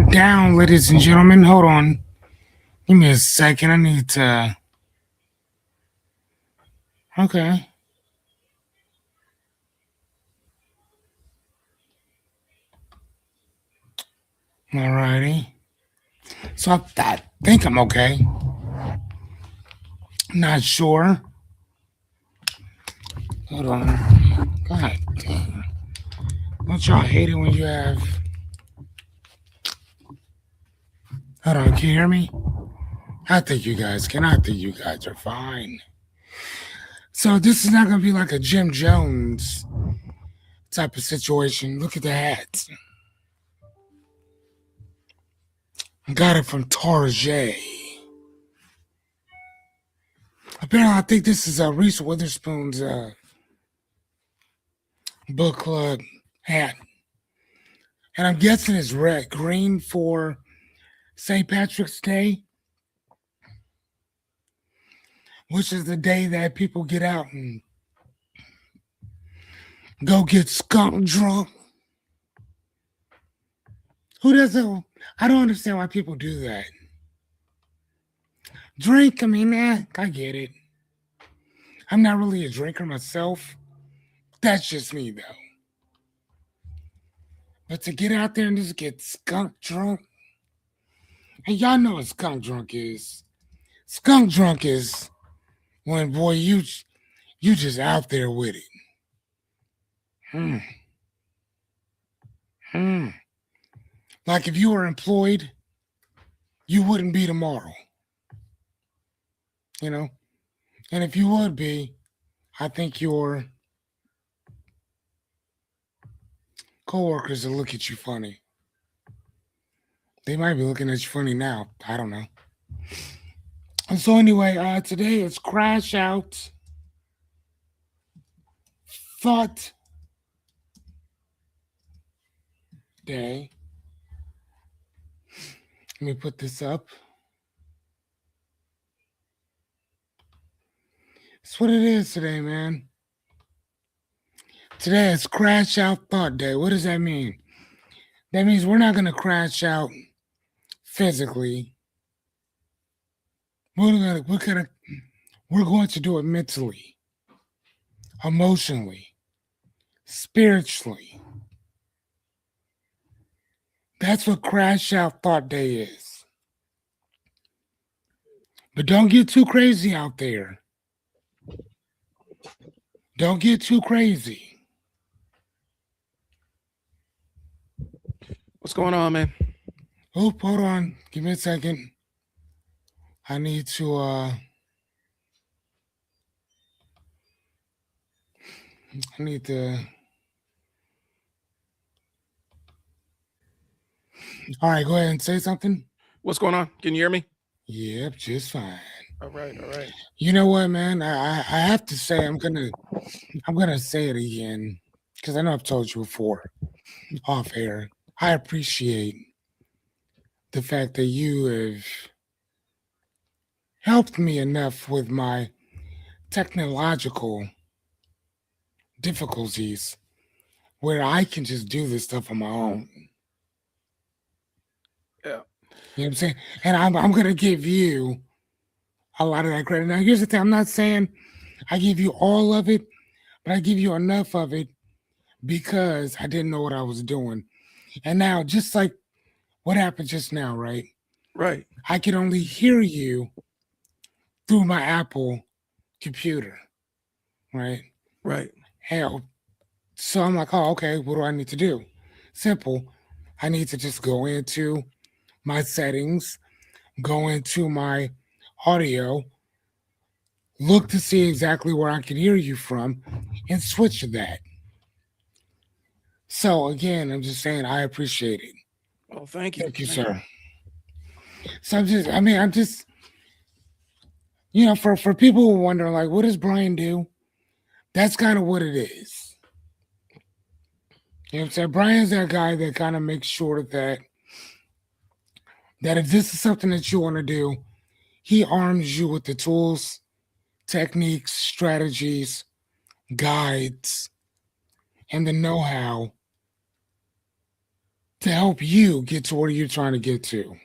going down, ladies and gentlemen. Hold on. Give me a second. I need to. Okay. Alrighty. So I think I'm okay. Not sure. Hold on. God damn. Don't y'all hate it when you have. Hold on. Can you hear me? I think you guys can. I think you guys are fine. So this is not going to be like a Jim Jones type of situation. Look at the hats. I got it from Target. Apparently, I think this is Reese Witherspoon's book club hat. And I'm guessing it's red, green for St. Patrick's Day, which is the day that people get out and go get skunk drunk. Who doesn't? I don't understand why people do that. Drink, I mean, I get it. I'm not really a drinker myself. That's just me, though. But to get out there and just get skunk drunk, and y'all know what skunk drunk is. Skunk drunk is when, boy, you just out there with it. Like if you were employed, you wouldn't be tomorrow. You know? And if you would be, I think your coworkers will look at you funny. They might be looking at you funny now. I don't know. And so anyway, today is Crash Out Thought Day. Let me put this up. That's what it is today, man. Today is Crash Out Thought Day. What does that mean? That means we're not going to crash out physically. We're going to do it mentally, emotionally, spiritually. That's what Crash Out Thought Day is. But don't get too crazy out there. Don't get too crazy. What's going on, man? Oh, hold on. Give me a second. I need to all right, go ahead and say something. What's going on? Can you hear me? Yep, just fine. All right. You know what, man? I have to say I'm gonna say it again because I know I've told you before off air. I appreciate the fact that you have helped me enough with my technological difficulties where I can just do this stuff on my own. Yeah. You know what I'm saying? And I'm gonna give you a lot of that credit. Now here's the thing, I'm not saying I give you all of it, but I give you enough of it because I didn't know what I was doing. And now, just like what happened just now, right? Right. I can only hear you through my Apple computer, right? Right. Hell, so I'm like, oh, okay, what do I need to do? Simple. I need to just go into my settings, go into my audio, look to see exactly where I can hear you from, and switch to that. So again, I'm just saying I appreciate it. Well, thank you. Thank you, sir. So I'm just, for people who wonder, like, what does Brian do? That's kind of what it is. You know what I'm saying? Brian's that guy that kind of makes sure that if this is something that you want to do, he arms you with the tools, techniques, strategies, guides, and the know-how to help you get to where you're trying to get to.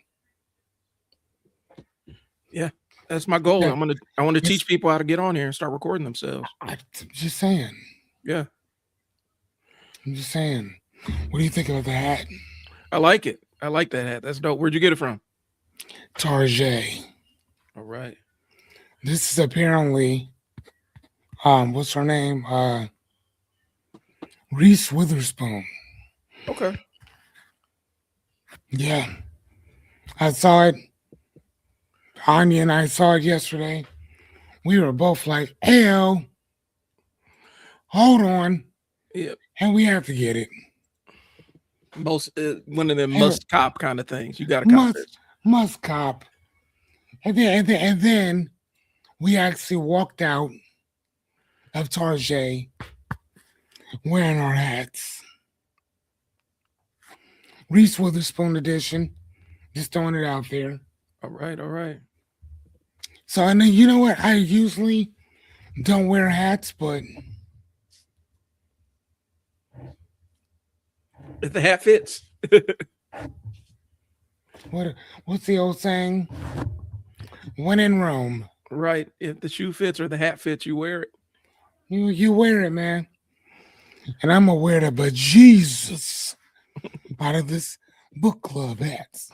Yeah, that's my goal. Yeah, I want to it's teach people how to get on here and start recording themselves. I'm just saying. Yeah, I'm just saying. What do you think about the hat? I like it. I like that hat. That's dope. Where'd you get it from? Tarjay. All right. This is apparently what's her name? Reese Witherspoon. Okay. Yeah. I saw it. Anya and I saw it yesterday. We were both like, "Ew, hold on," Yeah. and we have to get it. Most one of them And must cop kind of things. You got to cop must this. must cop. And then we actually walked out of Tarjay wearing our hats. Reese Witherspoon edition. Just throwing it out there. All right. All right. So I know you know what? I usually don't wear hats, but If the hat fits. what's the old saying? When in Rome, Right. If the shoe fits or the hat fits, you wear it. you wear it, man. And I'm gonna wear the bejesus out of this book club hats.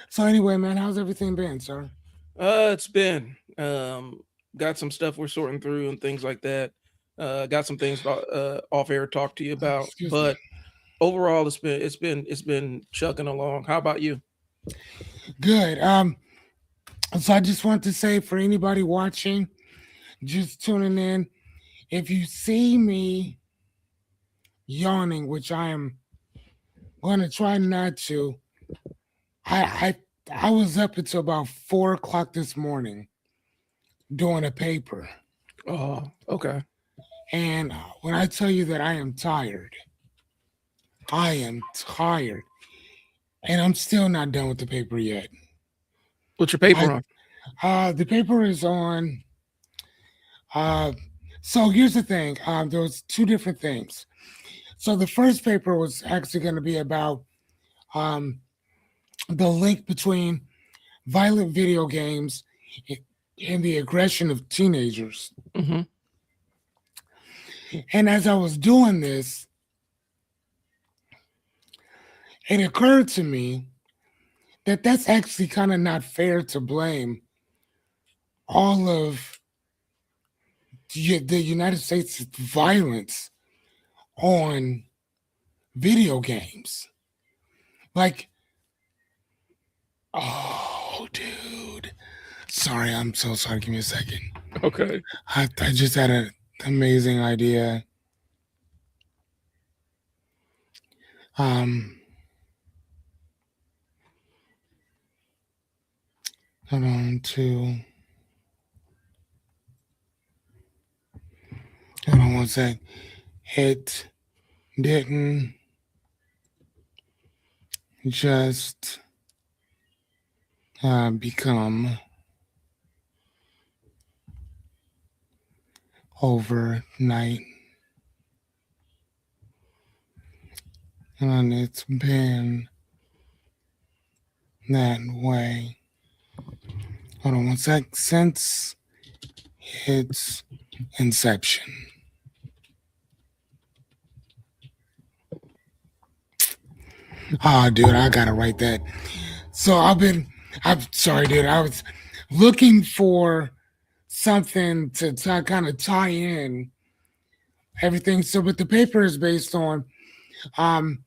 So anyway, man, how's everything been, sir? It's been got some stuff we're sorting through and things like that. Got some things off air to talk to you about, Excuse me. but overall it's been chugging along. How about you? Good. So I just want to say for anybody watching, just tuning in, if you see me yawning, which I am gonna try not to, I I was up until about 4 o'clock this morning doing a paper. Oh, okay. And when I tell you that I am tired, I am tired. And I'm still not done with the paper yet. What's your paper I on? the paper is on so here's the thing. There was two different things. So the first paper was actually going to be about um the link between violent video games and the aggression of teenagers. Mm-hmm. And as I was doing this, it occurred to me that that's actually kind of not fair to blame all of the United States violence on video games. Like, oh, dude. Sorry, I'm so sorry. Give me a second. Okay. I just had an amazing idea. Um, hold on to. Hold on one sec. It didn't just become overnight, and it's been that way. Hold on one sec. Since its inception. Oh, dude, I gotta write that. So I'm sorry, dude. I was looking for something to kind of tie in everything. So, but the paper is based on um,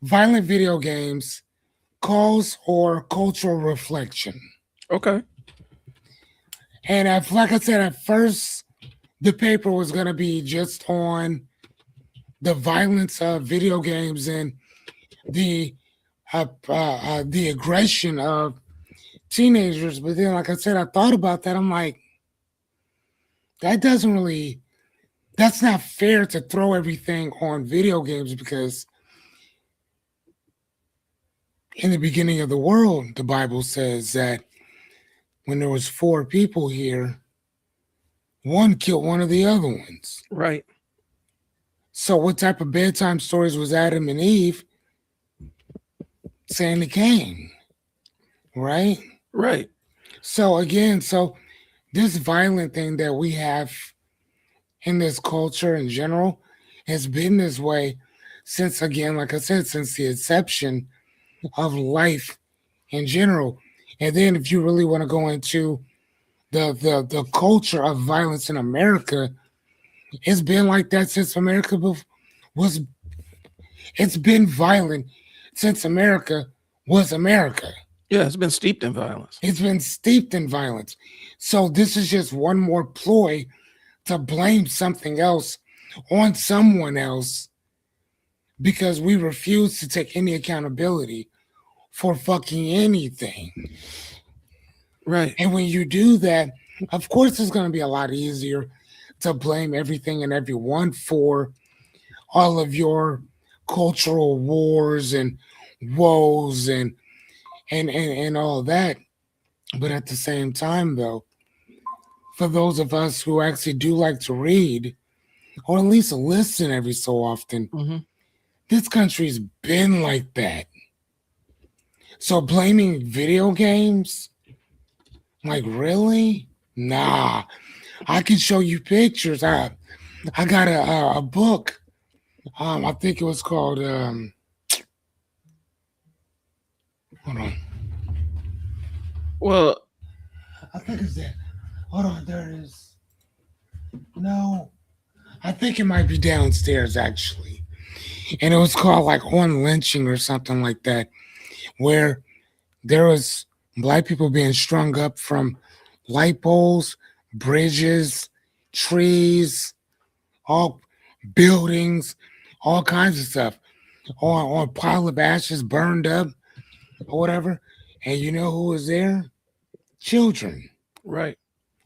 violent video games, cause or cultural reflection. Okay. And like I said, at first, the paper was going to be just on the violence of video games and the the aggression of teenagers. But then, like I said, I thought about that. I'm like, that doesn't really. That's not fair to throw everything on video games because in the beginning of the world, the Bible says that when there was four people here, one killed one of the other ones. Right. So what type of bedtime stories was Adam and Eve saying the game, right? Right. So again, so this violent thing that we have in this culture in general has been this way since, again, like I said, since the inception of life in general. And then if you really want to go into the culture of violence in America, it's been like that since America was it's been violent since America was America. Yeah, it's been steeped in violence. It's been steeped in violence. So this is just one more ploy to blame something else on someone else because we refuse to take any accountability for fucking anything. Right. And when you do that, of course, it's going to be a lot easier to blame everything and everyone for all of your cultural wars and woes and all that. But at the same time, though, for those of us who actually do like to read, or at least listen every so often, Mm-hmm. this country's been like that. So blaming video games, like really? Nah, I can show you pictures. I got a book. I think it was called. Hold on. Well, I think it's that. Hold on, there it is. No, I think it might be downstairs actually, and it was called like on lynching or something like that, where there was black people being strung up from light poles, bridges, trees, all buildings, all kinds of stuff on a pile of ashes burned up or whatever. And you know who was there? Children, right.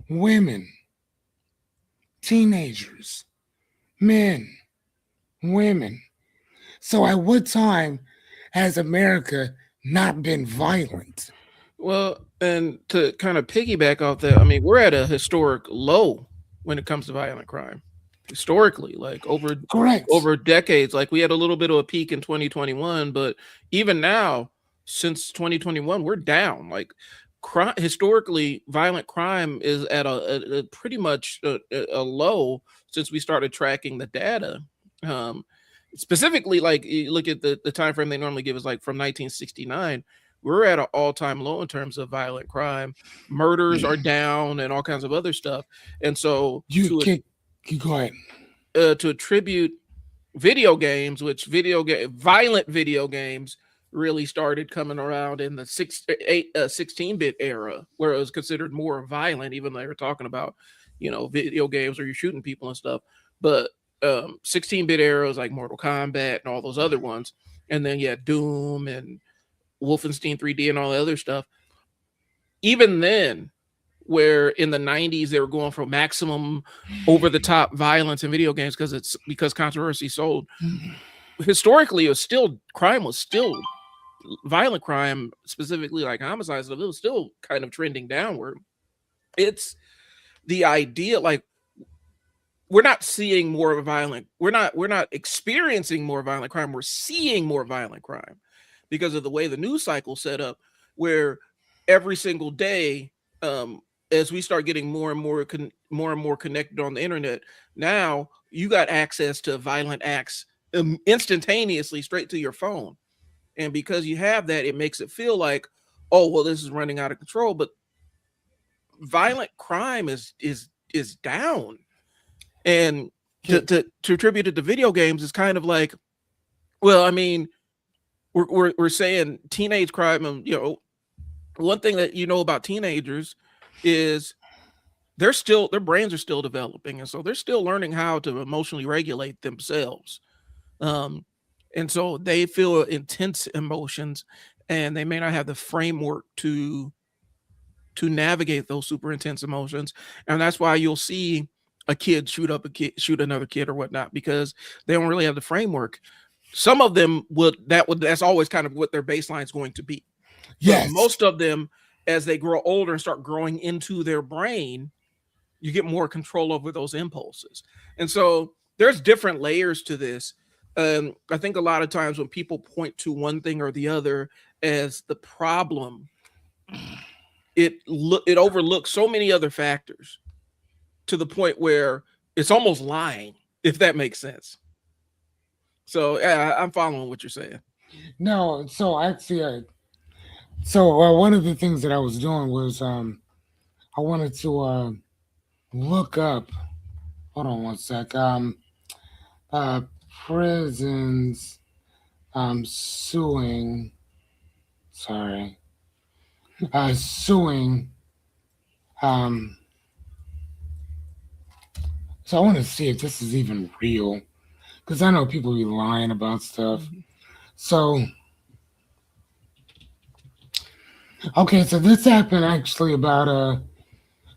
women, teenagers, men, women. So at what time has America not been violent? Well, and to kind of piggyback off that, I mean, we're at a historic low when it comes to violent crime. Historically, like Correct. over decades, like we had a little bit of a peak in 2021, but even now, since 2021, we're down. Like crime, historically, violent crime is at a pretty much a low since we started tracking the data. Um, Specifically, like you look at the time frame they normally give is like from 1969. We're at an all-time low in terms of violent crime. Murders are down and all kinds of other stuff. And so You can you go ahead. to attribute video games, which violent video games really started coming around in the 16-bit era, where it was considered more violent, even though they were talking about, video games where you're shooting people and stuff. But 16-bit era was like Mortal Kombat and all those other ones. And then yeah, Doom and Wolfenstein 3D and all the other stuff. Even then, where in the 90s they were going for maximum over the top violence in video games because controversy sold. Historically, crime was still violent crime, specifically like homicides, it was still kind of trending downward. It's the idea, like, we're not seeing more violent, we're not experiencing more violent crime, we're seeing more violent crime because of the way the news cycle set up, where every single day, as we start getting more and more connected on the internet, now you got access to violent acts instantaneously straight to your phone. And because you have that, it makes it feel like, oh, well, this is running out of control. But violent crime is down. And to attribute it to video games is kind of like, well, I mean, we're saying teenage crime, and one thing that about teenagers is their brains are still developing, and so they're still learning how to emotionally regulate themselves. And so they feel intense emotions, and they may not have the framework to navigate those super intense emotions. And that's why you'll see a kid shoot another kid or whatnot, because they don't really have the framework. Some of them that's always kind of what their baseline is going to be. But Yes. most of them, as they grow older and start growing into their brain, you get more control over those impulses. And so there's different layers to this. I think a lot of times when people point to one thing or the other as the problem, it overlooks so many other factors to the point where it's almost lying, if that makes sense. So yeah, I'm following what you're saying. No, so actually, one of the things that I was doing was I wanted to look up. Hold on one sec. Uh, prisons suing. Sorry, suing. Um, so I want to see if this is even real because I know people be lying about stuff. Mhm. So okay, so this happened actually about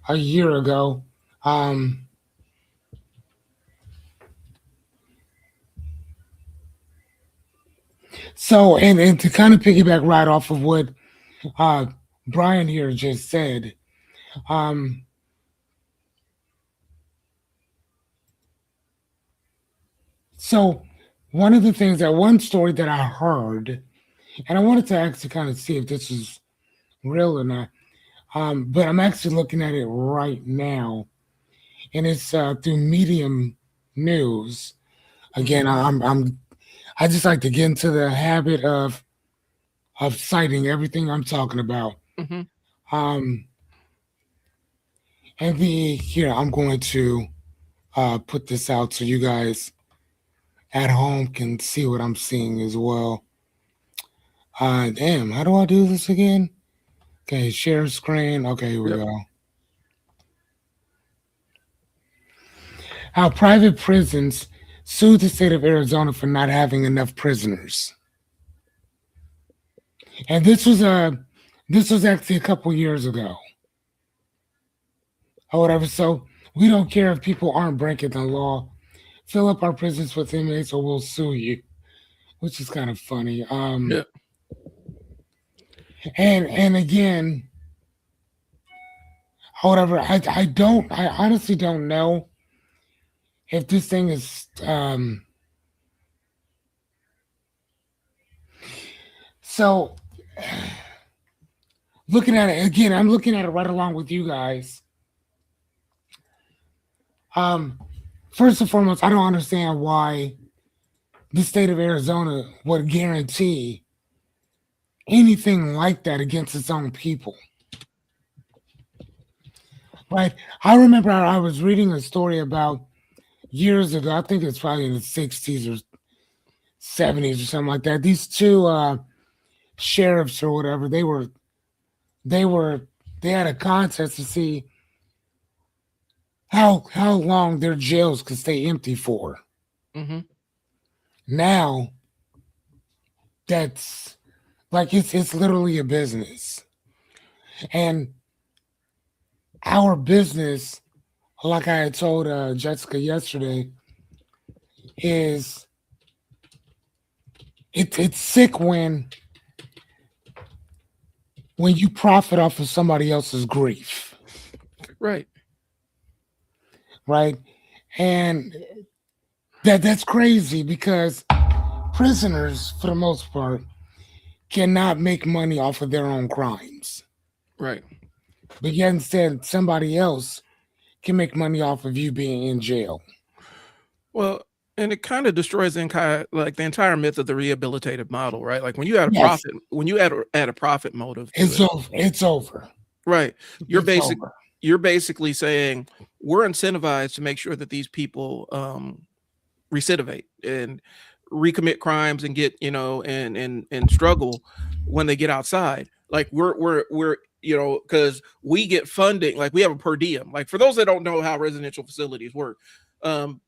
a year ago. Um, so and to kind of piggyback right off of what uh Brian here just said, um, so one of the things that one story that I heard, and I wanted to actually kind of see if this is real or not. But I'm actually looking at it right now, and it's through Medium News. Mhm. Again, I just like to get into the habit of citing everything I'm talking about. Mhm. Um, and the here I'm going to put this out so you guys at home can see what I'm seeing as well. Damn, how do I do this again? Okay, share screen. Okay, here we Yep. go. How private prisons sued the state of Arizona for not having enough prisoners. And this was actually a couple years ago or whatever. So we don't care if people aren't breaking the law. Fill up our prisons with inmates or we'll sue you, which is kind of funny. Yeah. And again, whatever. I honestly don't know if this thing is so looking at it again, I'm looking at it right along with you guys. Um, First and foremost, I don't understand why the state of Arizona would guarantee anything like that against its own people. Right? I remember I was reading a story about years ago. I think it's probably in the 60s or 70s or something like that. These two sheriffs or whatever, they were they had a contest to see how long their jails could stay empty for. Mhm. Now that's like it's literally a business. And our business, like I had told Jessica yesterday, is it's sick when you profit off of somebody else's grief, Right. right? And that's crazy because prisoners, for the most part, cannot make money off of their own crimes. Right. But yet instead somebody else can make money off of you being in jail. Well, and it kind of destroys the entire myth of the rehabilitative model, right? Like when you Yes, add a profit motive to it's it, over. It's over. right? You're It's basic over. you're basically saying we're incentivized to make sure that these people recidivate and recommit crimes and get, and struggle when they get outside. Like we're because we get funding, like we have a per diem. Like for those that don't know how residential facilities work, um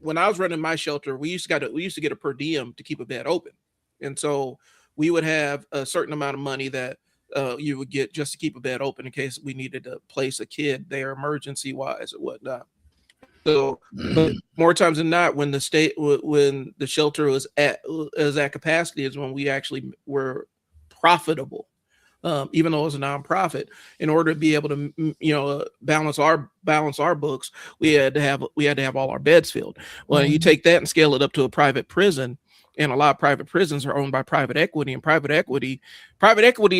when I was running my shelter, we used to get a per diem to keep a bed open, and so we would have a certain amount of money that you would get just to keep a bed open in case we needed to place a kid there emergency wise or whatnot. So, but more times than not, when the shelter was at capacity is when we actually were profitable. Even though it was a nonprofit, in order to be able to, balance our books, we had to have all our beds filled. Well, you Mhm. take that and scale it up to a private prison, And a lot of private prisons are owned by private equity, and private equity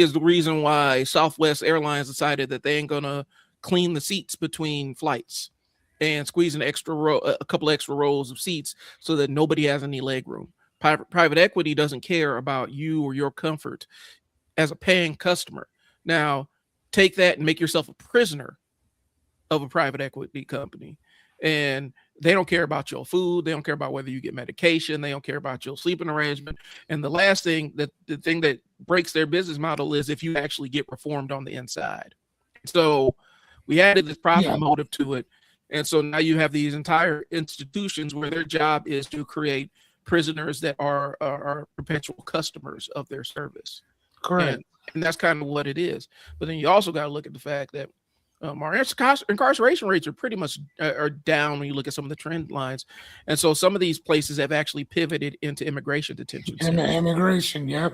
is the reason why Southwest Airlines decided that they ain't gonna clean the seats between flights and squeeze an a couple extra rows of seats so that nobody has any leg room. Private equity doesn't care about you or your comfort as a paying customer. Now, take that and make yourself a prisoner of a private equity company. And they don't care about your food. They don't care about whether you get medication. They don't care about your sleeping arrangement. And the last thing, the thing that breaks their business model is if you actually get reformed on the inside. So we added this profit motive to it. And so now you have these entire institutions where their job is to create prisoners that are perpetual customers of their service. Correct. And that's kind of what it is. But then you also got to look at the fact that our incarceration rates are pretty much are down when you look at some of the trend lines. And so some of these places have actually pivoted into immigration detention centers. Immigration, yep.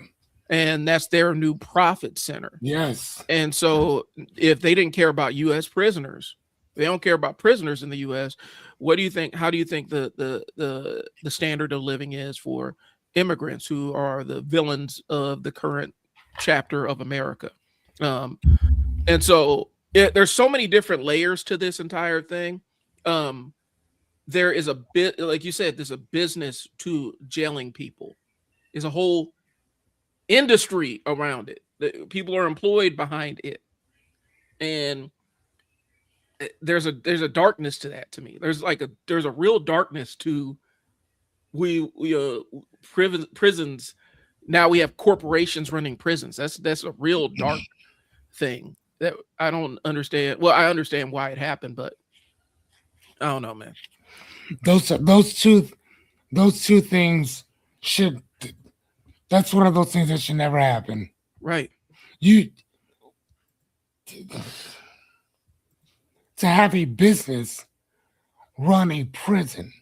And that's their new profit center. Yes. And so if they didn't care about U.S. prisoners, they don't care about prisoners in the U.S. What do you think? How do you think the standard of living is for immigrants who are the villains of the current chapter of America? And so there's so many different layers to this entire thing. There is a bit, like you said, there's a business to jailing people. There's a whole industry around it. People are employed behind it, and there's a darkness to that to me. There's a real darkness to prisons. Now we have corporations running prisons. That's a real dark thing that I don't understand. Well, I understand why it happened, but I don't know, man. Those two things should. That's one of those things that should never happen. Right. To have a business run a prison.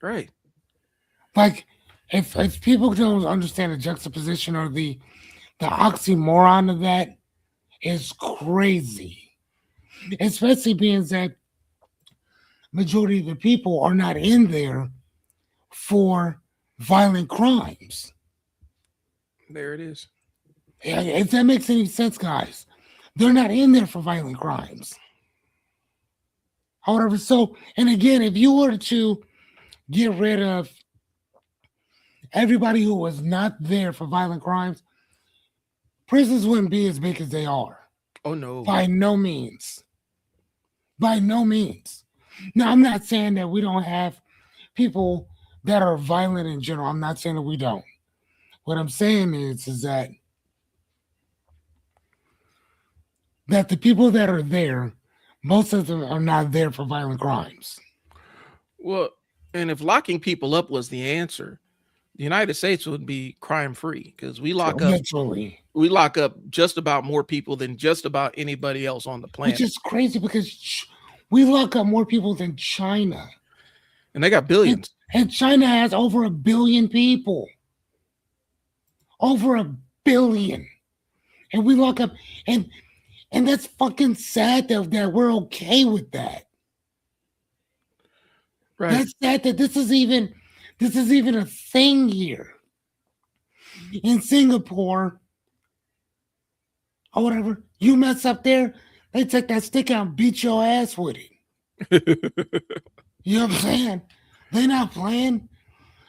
Right. Like if people don't understand the juxtaposition or the oxymoron of that is crazy. Especially being that majority of the people are not in there for violent crimes. There it is. If that makes any sense, guys. They're not in there for violent crimes. However, so, and again, if you were to get rid of everybody who was not there for violent crimes, prisons wouldn't be as big as they are. Oh, no. By no means. By no means. Now, I'm not saying that we don't have people that are violent in general. I'm not saying that we don't. What I'm saying is that the people that are there, most of them are not there for violent crimes. Well, and if locking people up was the answer, the United States would be crime free because we lock up just about more people than just about anybody else on the planet. Which is crazy because we lock up more people than China. And they got billions. And China has over 1 billion people. Over 1 billion. And we lock up, and that's fucking sad that we're okay with that. Right. That's sad that this is even a thing here. In Singapore, or whatever, you mess up there, they take that stick out and beat your ass with it. You know what I'm saying? They not playing.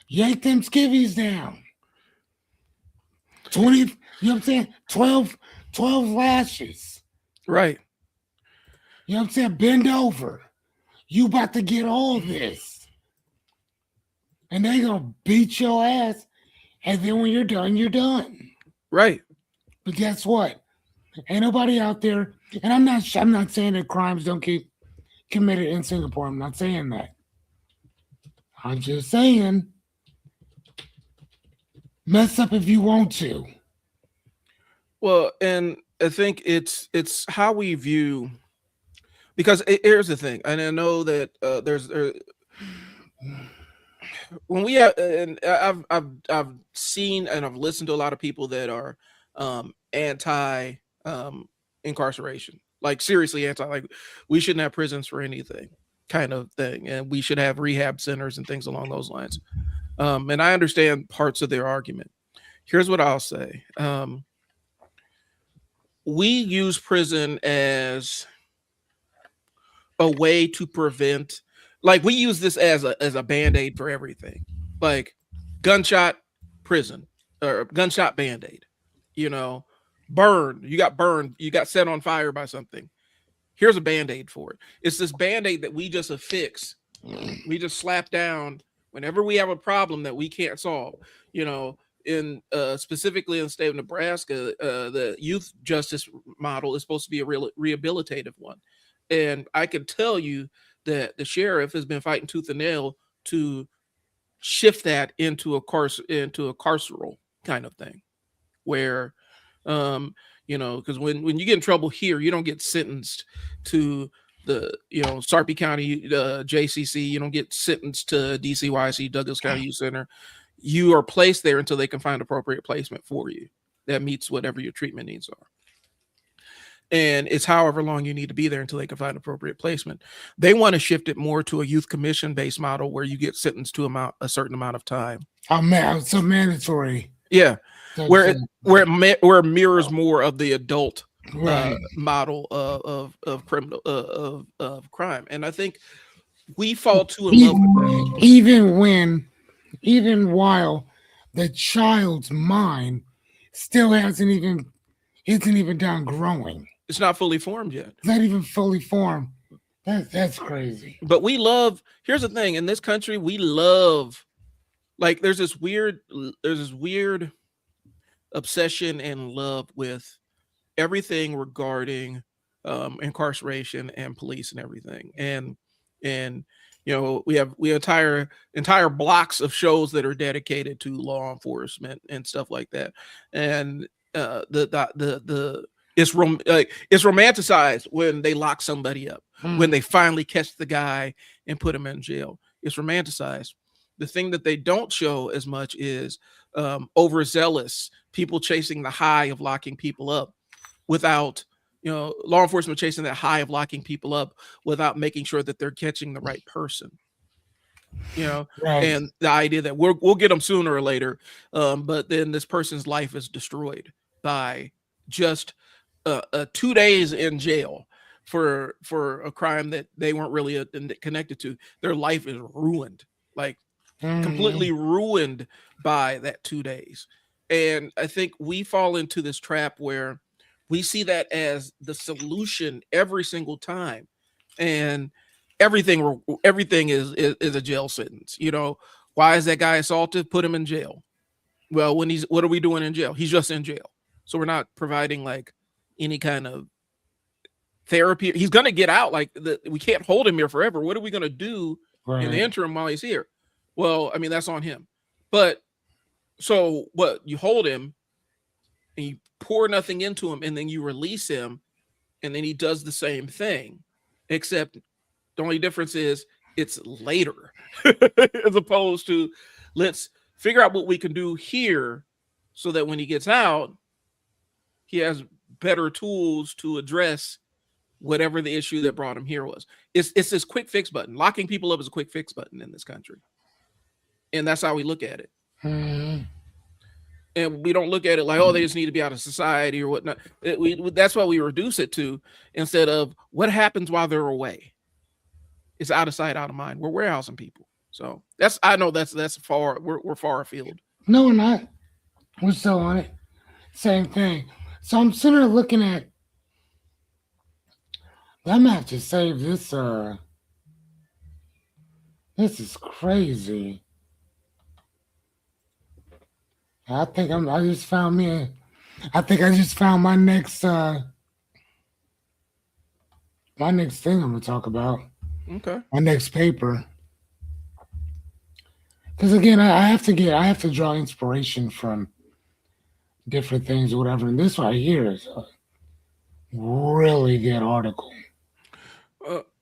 Yank them skivvies down. 20, you know what I'm saying? 12 lashes. Right. You know what I'm saying? Bend over. You about to get all this. And they gonna beat your ass. And then when you're done, you're done. Right. But guess what? Ain't nobody out there. And I'm not saying that crimes don't get committed in Singapore. I'm not saying that. I'm just saying mess up if you want to. Well, and I think it's how we view, because here's the thing, and I know that there's when we have, and I've seen and I've listened to a lot of people that are anti incarceration, like seriously anti, like we shouldn't have prisons for anything kind of thing, and we should have rehab centers and things along those lines. And I understand parts of their argument. Here's what I'll say. We use prison as a way to prevent, like we use this as a band-aid for everything. Like gunshot, prison, or gunshot band-aid. You know, burned, you got set on fire by something. Here's a band-aid for it. It's this band-aid that we just affix. We just slap down whenever we have a problem that we can't solve. You know, in specifically in the state of Nebraska, the youth justice model is supposed to be a real rehabilitative one. And I can tell you that the sheriff has been fighting tooth and nail to shift that into a carceral kind of thing, where you know, because when you get in trouble here, you don't get sentenced to the Sarpy County JCC. You don't get sentenced to DCYC, Douglas County Youth Center. You are placed there until they can find appropriate placement for you that meets whatever your treatment needs are. And it's however long you need to be there until they can find appropriate placement. They want to shift it more to a youth commission based model where you get sentenced to a certain amount of time. Oh man, it's so mandatory. Yeah, where it mirrors more of the adult Right. model of criminal of crime. And I think we fall too in love with that. Even while the child's mind still isn't even done growing. It's not fully formed yet. It's not even fully formed. That's crazy. But we love, here's the thing, in this country, we love, like there's this weird obsession and love with everything regarding incarceration and police and everything. And you know, we have entire blocks of shows that are dedicated to law enforcement and stuff like that. And it's romanticized when they lock somebody up, when they finally catch the guy and put him in jail. It's romanticized. The thing that they don't show as much is overzealous people chasing the high of locking people up without, law enforcement chasing that high of locking people up without making sure that they're catching the right person. Right. And the idea that we'll get them sooner or later, but then this person's life is destroyed by just 2 days in jail for a crime that they weren't really connected to. Their life is ruined, like completely ruined by that 2 days. And I think we fall into this trap where we see that as the solution every single time, and everything is a jail sentence. Why is that guy assaulted? Put him in jail. Well, what are we doing in jail? He's just in jail. So we're not providing like any kind of therapy. He's going to get out. We can't hold him here forever. What are we going to do in the interim while he's here? Well, I mean, that's on him. But so what? You hold him and you pour nothing into him, and then you release him, and then he does the same thing, except the only difference is it's later as opposed to let's figure out what we can do here so that when he gets out, he has better tools to address whatever the issue that brought him here was. It's this quick fix button. Locking people up is a quick fix button in this country. And that's how we look at it. And we don't look at it like, oh, they just need to be out of society or whatnot. That's what we reduce it to, instead of what happens while they're away. It's out of sight, out of mind. We're warehousing people. So I know that's far. We're far afield. No, we're not. We're still on it. Same thing. So I'm sitting there looking at. I'm gonna have to save this. This is crazy. I think I just found my next thing I'm gonna talk about. Okay. My next paper. Because again, I have to draw inspiration from different things or whatever. And this right here is a really good article.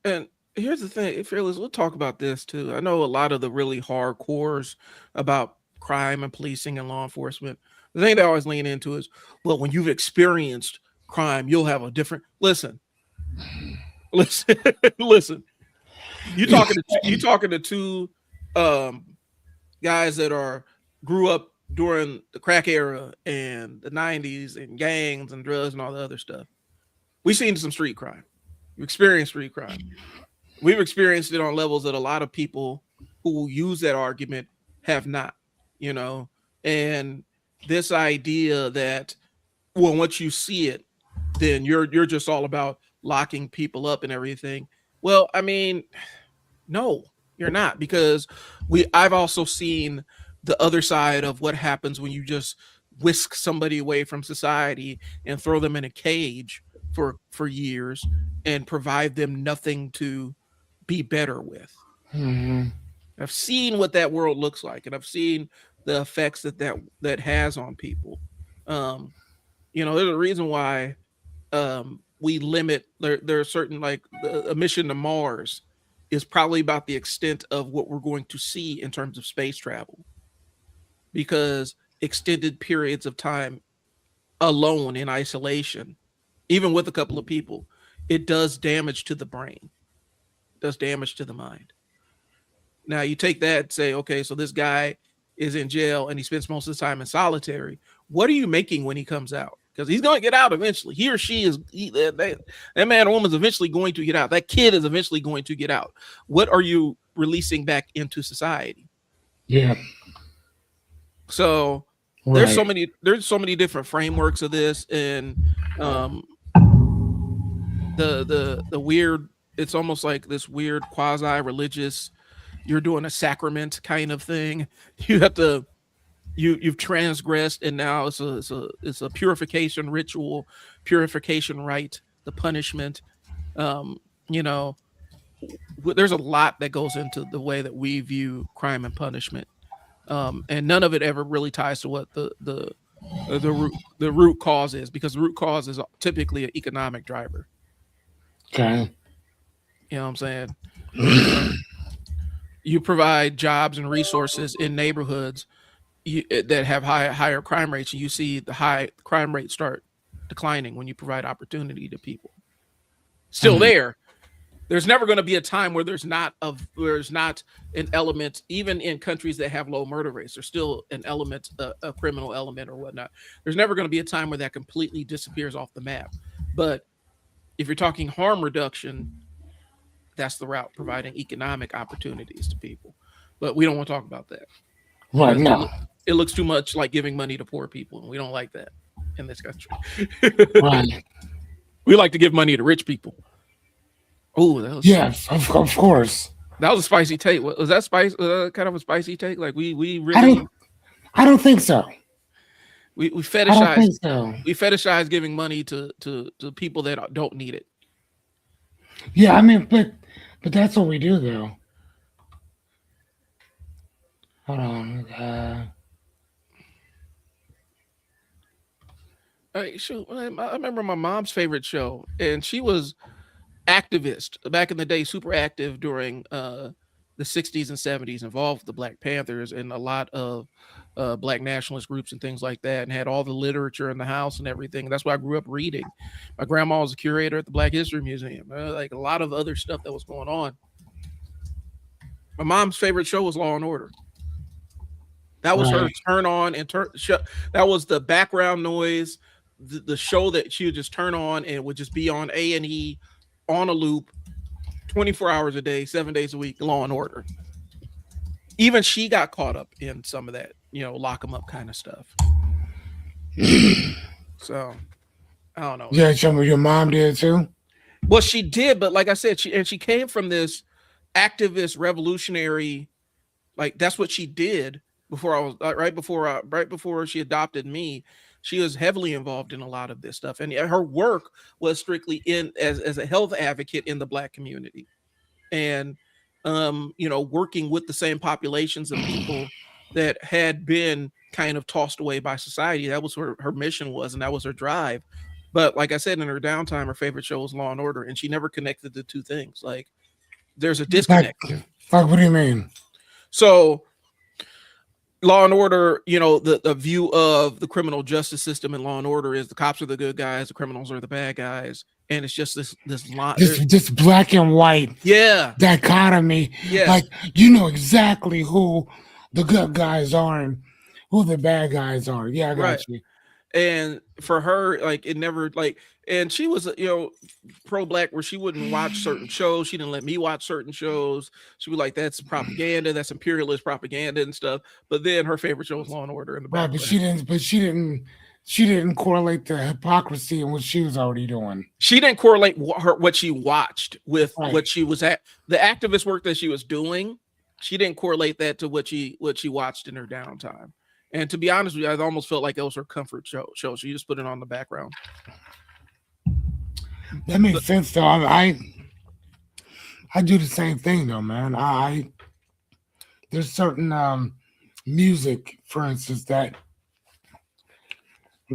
And here's the thing, Fearless, we'll talk about this too. I know a lot of the really hardcores about crime and policing and law enforcement, the thing they always lean into is, well, when you've experienced crime, you'll have a different listen. You talking to two guys that grew up during the crack era and the 90s and gangs and drugs and all the other stuff. We've seen some street crime. We've experienced street crime. We've experienced it on levels that a lot of people who use that argument have not, you know. And this idea that, well, once you see it, then you're just all about locking people up and everything. Well, I mean, no, you're not, because I've also seen the other side of what happens when you just whisk somebody away from society and throw them in a cage for years and provide them nothing to be better with. Mm-hmm. I've seen what that world looks like, and I've seen the effects that has on people. Um, there's a reason why we limit. There are certain, like a mission to Mars is probably about the extent of what we're going to see in terms of space travel, because extended periods of time alone in isolation, even with a couple of people, it does damage to the brain, does damage to the mind. Now you take that and say, okay, so this guy is in jail and he spends most of the time in solitary. What are you making when he comes out? Because he's going to get out eventually. He or she that man or woman is eventually going to get out. That kid is eventually going to get out. What are you releasing back into society? Yeah. So Right. there's so many different frameworks of this, and the weird, it's almost like this weird quasi religious, you're doing a sacrament kind of thing. You have to you've transgressed, and now it's a purification ritual, purification rite, the punishment. You know, there's a lot that goes into the way that we view crime and punishment, and none of it ever really ties to what the root cause is, because the root cause is typically an economic driver. Okay. You know what I'm saying? You provide jobs and resources in neighborhoods that have higher crime rates, and you see the high crime rates start declining when you provide opportunity to people. Still there. There's never going to be a time where there's not an element, even in countries that have low murder rates. There's still an element, a criminal element or whatnot. There's never going to be a time where that completely disappears off the map. But if you're talking harm reduction, that's the route, providing economic opportunities to people. But we don't want to talk about that. Right. No. It looks too much like giving money to poor people, and we don't like that in this country. Right. We like to give money to rich people. Oh, that was of course. That was a spicy take. Was that kind of a spicy take? Like we really I don't think so. We I don't fetishize think so. we fetishize giving money to people that don't need it. Yeah, I mean, but that's what we do, though. Hold on. Shoot, I remember my mom's favorite show, and she was activist back in the day, super active during the 60s and 70s, involved with the Black Panthers and a lot of Black nationalist groups and things like that, and had all the literature in the house and everything. That's why I grew up reading. My grandma was a curator at the Black History Museum, like a lot of other stuff that was going on. My mom's favorite show was Law and Order. That was her turn on and that was the background noise, the show that she would just turn on, and it would just be on A&E on a loop 24 hours a day, 7 days a week. Law and Order. Even she got caught up in some of that, lock them up kind of stuff. So I don't know. Yeah, your mom did too. Well, she did, but like I said, she came from this activist revolutionary, like that's what she did before I was right before she adopted me. She was heavily involved in a lot of this stuff, and her work was strictly as a health advocate in the Black community, and working with the same populations of people that had been kind of tossed away by society. That was what her mission was, and that was her drive. But like I said, in her downtime, her favorite show was Law and Order, and she never connected the two things. Like there's a disconnect. Like what do you mean? So Law and Order, the view of the criminal justice system in Law and Order is the cops are the good guys, the criminals are the bad guys, and it's just this line, this black and white dichotomy. Yeah, like you know exactly who the good guys are and who the bad guys are. Yeah, I Right. got you. And for her, like it never like, and she was, pro black where she wouldn't watch certain shows. She didn't let me watch certain shows. She was like, that's propaganda, that's imperialist propaganda and stuff. But then her favorite show was Law and Order in the Right, but background. she didn't correlate the hypocrisy in what she was already doing. She didn't correlate what she watched with Right. what she was at, the activist work that she was doing. She didn't correlate that to what she watched in her downtime. And to be honest with you, I almost felt like it was her comfort show. She just put it on the background. That makes sense though. I do the same thing though, man. I there's certain music, for instance, that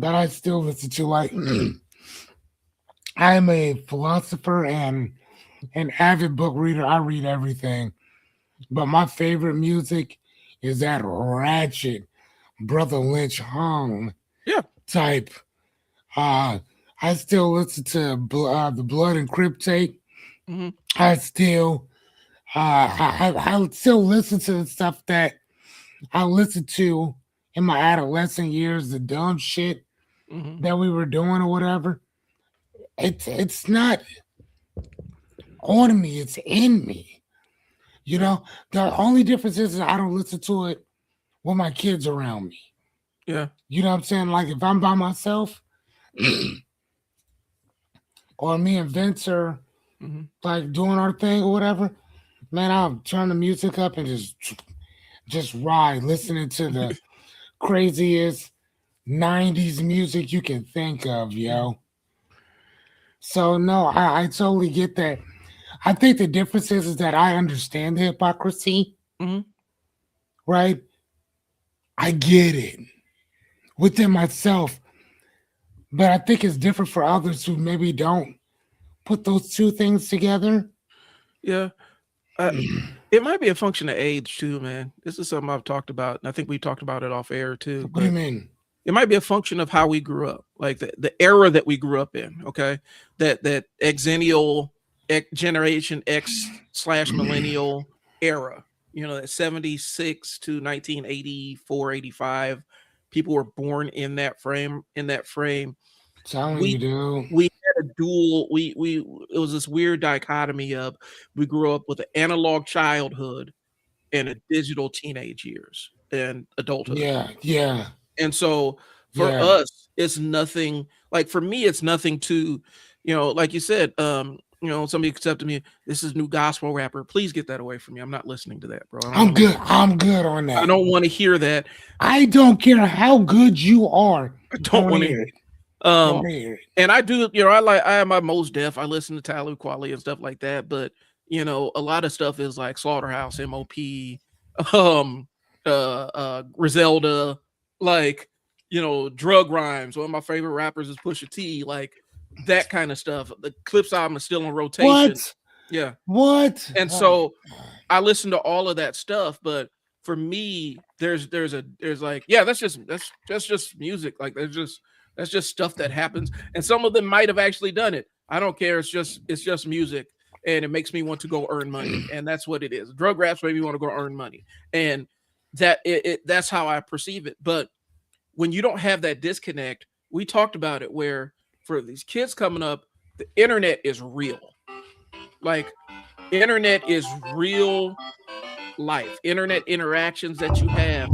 I still listen to. Like I'm a philosopher and an avid book reader. I read everything, but my favorite music is that ratchet Brother Lynch hung Yeah. type. Uh, I still listen to the Blood and Crip tape. Hmm. I still, I still listen to the stuff that I listened to in my adolescent years, the dumb shit Hmm. that we were doing or whatever. It's not on me; it's in me. You know, the only difference is I don't listen to it with my kids around me. Yeah. You know what I'm saying? Like if I'm by myself, or me and Vince are Hmm. like doing our thing or whatever, man, I'll turn the music up and just ride, listening to the craziest '90s music you can think of, yo. So no, I totally get that. I think the difference is that I understand the hypocrisy, Hmm. right? I get it within myself, but I think it's different for others who maybe don't put those two things together. Yeah. Uh, it might be a function of age too, man. This is something I've talked about, and I think we talked about it off air too. What do you But mean? it might be a function of how we grew up, like the era that we grew up in. Okay, that exennial Generation X slash millennial era. That 76 to 1984, 85. People were born in that frame. Telling We you, dude. we had a dual. We It was this weird dichotomy of we grew up with an analog childhood and a digital teenage years and adulthood. Yeah, yeah, And so for yeah. us, it's nothing like for me, it's nothing to, like you said, somebody accepted me. This is new gospel rapper. Please get that away from me. I'm not listening to that, bro. I don't I'm want to good. hear that. I'm good on I that. don't want to hear that. I don't care how good you are. I I don't want to want to hear hear it. it. I Um, want to hear it. and I do, I am my most deaf. I listen to Tyler Quali and stuff like that, but a lot of stuff is like Slaughterhouse, MOP, um, Griselda, like, drug rhymes. One of my favorite rappers is Pusha T, like that kind of stuff. The Clips album is still in rotation. What? Yeah. What? And so I listen to all of that stuff, but for me, there's like, yeah, that's just music. Like that's just stuff that happens. And some of them might have actually done it. I don't care. It's just music. And it makes me want to go earn money. And that's what it is. Drug raps make me want to go earn money. And that's how I perceive it. But when you don't have that disconnect, we talked about it where for these kids coming up, the internet is real. Like internet is real life. Internet interactions that you have,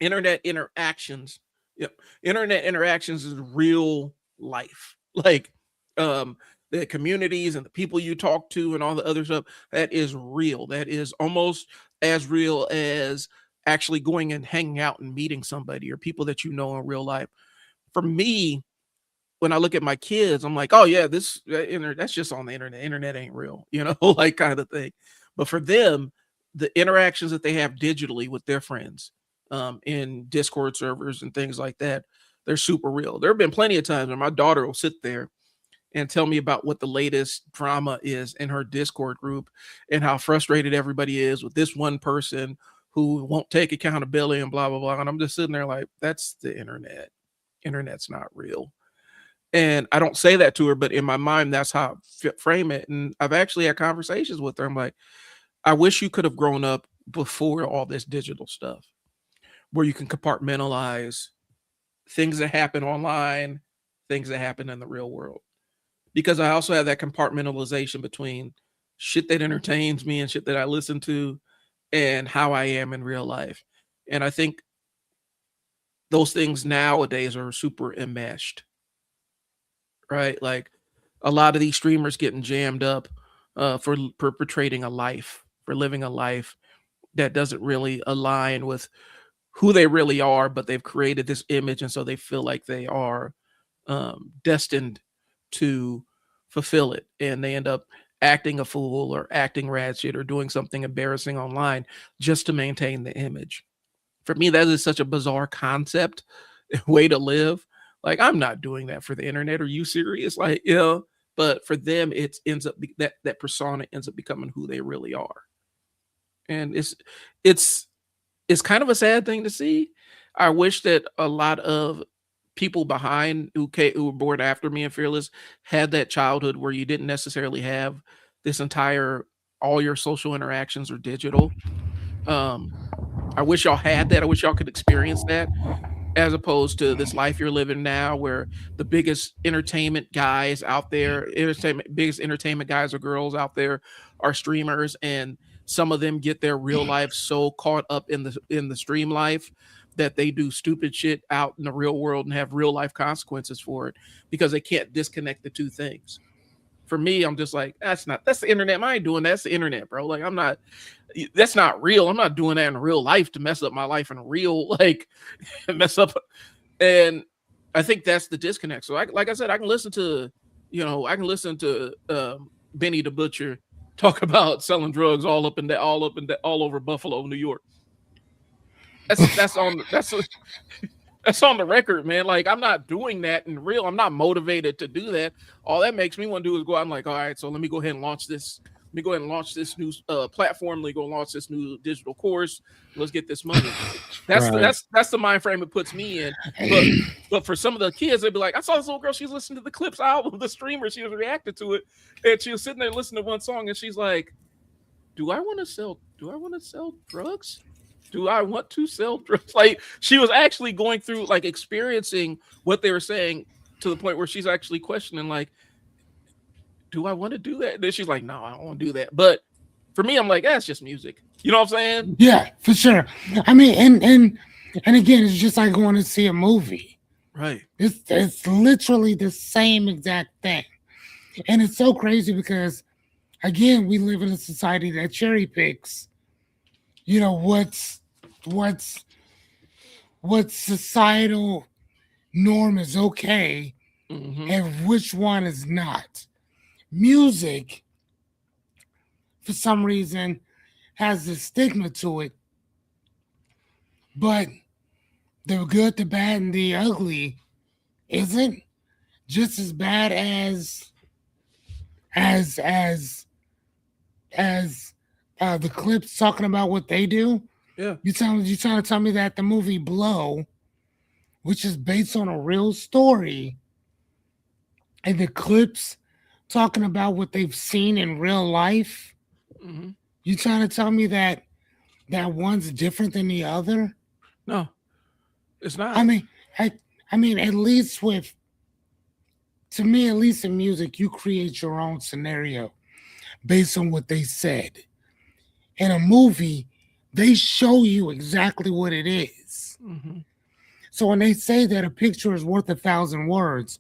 internet interactions, yep, internet interactions is real life. Like um the communities and the people you talk to and all the other stuff, that is real. That is almost as real as actually going and hanging out and meeting somebody or people that you know in real life. For me, when I look at my kids, I'm like, oh yeah, that's just on the internet. Internet ain't real, like kind of thing. But for them, the interactions that they have digitally with their friends, in Discord servers and things like that, they're super real. There have been plenty of times where my daughter will sit there and tell me about what the latest drama is in her Discord group and how frustrated everybody is with this one person who won't take accountability and blah blah blah. And I'm just sitting there like, that's the internet. Internet's not real. And I don't say that to her, but in my mind, that's how I frame it. And I've actually had conversations with her. I'm like, I wish you could have grown up before all this digital stuff, where you can compartmentalize things that happen online, things that happen in the real world. Because I also have that compartmentalization between shit that entertains me and shit that I listen to and how I am in real life. And I think those things nowadays are super enmeshed, right? Like a lot of these streamers getting jammed up for perpetrating a life, for living a life that doesn't really align with who they really are, but they've created this image, and so they feel like they are destined to fulfill it, and they end up acting a fool or acting ratchet or doing something embarrassing online just to maintain the image. For me, that is such a bizarre concept, way to live. Like, I'm not doing that for the internet. Are you serious? Like, yeah. But for them, it ends up that persona ends up becoming who they really are, and it's it's kind of a sad thing to see. I wish that a lot of people behind who were born after me and Fearless had that childhood where you didn't necessarily have this entire all your social interactions are digital. Um, I wish y'all had that. I wish y'all could experience that as opposed to this life you're living now where the biggest entertainment guys out there, biggest entertainment guys or girls out there are streamers, and some of them get their real life so caught up in the stream life that they do stupid shit out in the real world and have real life consequences for it because they can't disconnect the two things. For me, I'm just like, that's the internet. I ain't doing that. That's the internet, bro. Like, that's not real. I'm not doing that in real life to mess up my life in real, like, mess up. And I think that's the disconnect. So like I said, I can listen to, Benny the Butcher talk about selling drugs all over Buffalo, New York. That's on the record, man. Like, I'm not doing that in real. I'm not motivated to do that. All that makes me want to do is go out and like, all right, so let me go ahead and launch this. Let me go ahead and launch this new platform. Let me go launch this new digital course. Let's get this money. Right. That's the mind frame it puts me in. But for some of the kids, they'd be like, I saw this little girl. She's listening to the Clips album, the streamer. She was reacting to it, and she was sitting there listening to one song, and she's like, Do I want to sell drugs? Do I want to sell drugs? Like, she was actually going through, like, experiencing what they were saying to the point where she's actually questioning, like, do I want to do that? And then she's like, no, I don't want to do that. But for me, I'm like, that's just music. You know what I'm saying? Yeah, for sure. I mean, and again, it's just like going to see a movie. Right. It's literally the same exact thing, and it's so crazy because again, we live in a society that cherry picks. You know what's what societal norm is okay Mm-hmm. and which one is not. Music, for some reason, has a stigma to it, but the good, the bad, and the ugly isn't just as bad as as as the clips talking about what they do. Yeah. You trying to tell me that the movie Blow, which is based on a real story, and the clips talking about what they've seen in real life, Mm-hmm. you trying to tell me that one's different than the other? No, it's I not. mean, I I mean, at least with to me, at least in music, you create your own scenario based on what they said. In a movie, they show you exactly what it is. Mm-hmm. So when they say that a picture is worth 1,000 words,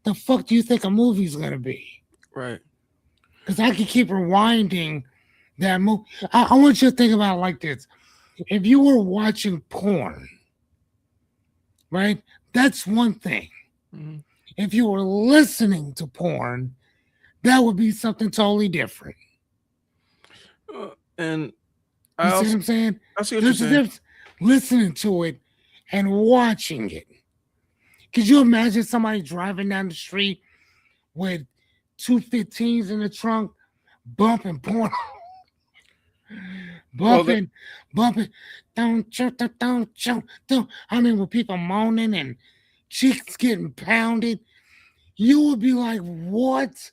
the fuck do you think a movie's gonna be? Right. Because I can keep rewinding that movie. I want you to think about it like this: if you were watching porn, right? That's one thing. Mm-hmm. If you were listening to porn, that would be something totally different. And You I see what also I'm saying? I see what you're There's a saying. difference listening to it and watching it. Could you imagine somebody driving down the street with 215s in the trunk, bumping porn, Well, the, bumping, bumping, don't. I mean, with people moaning and cheeks getting pounded, you would be like, "What?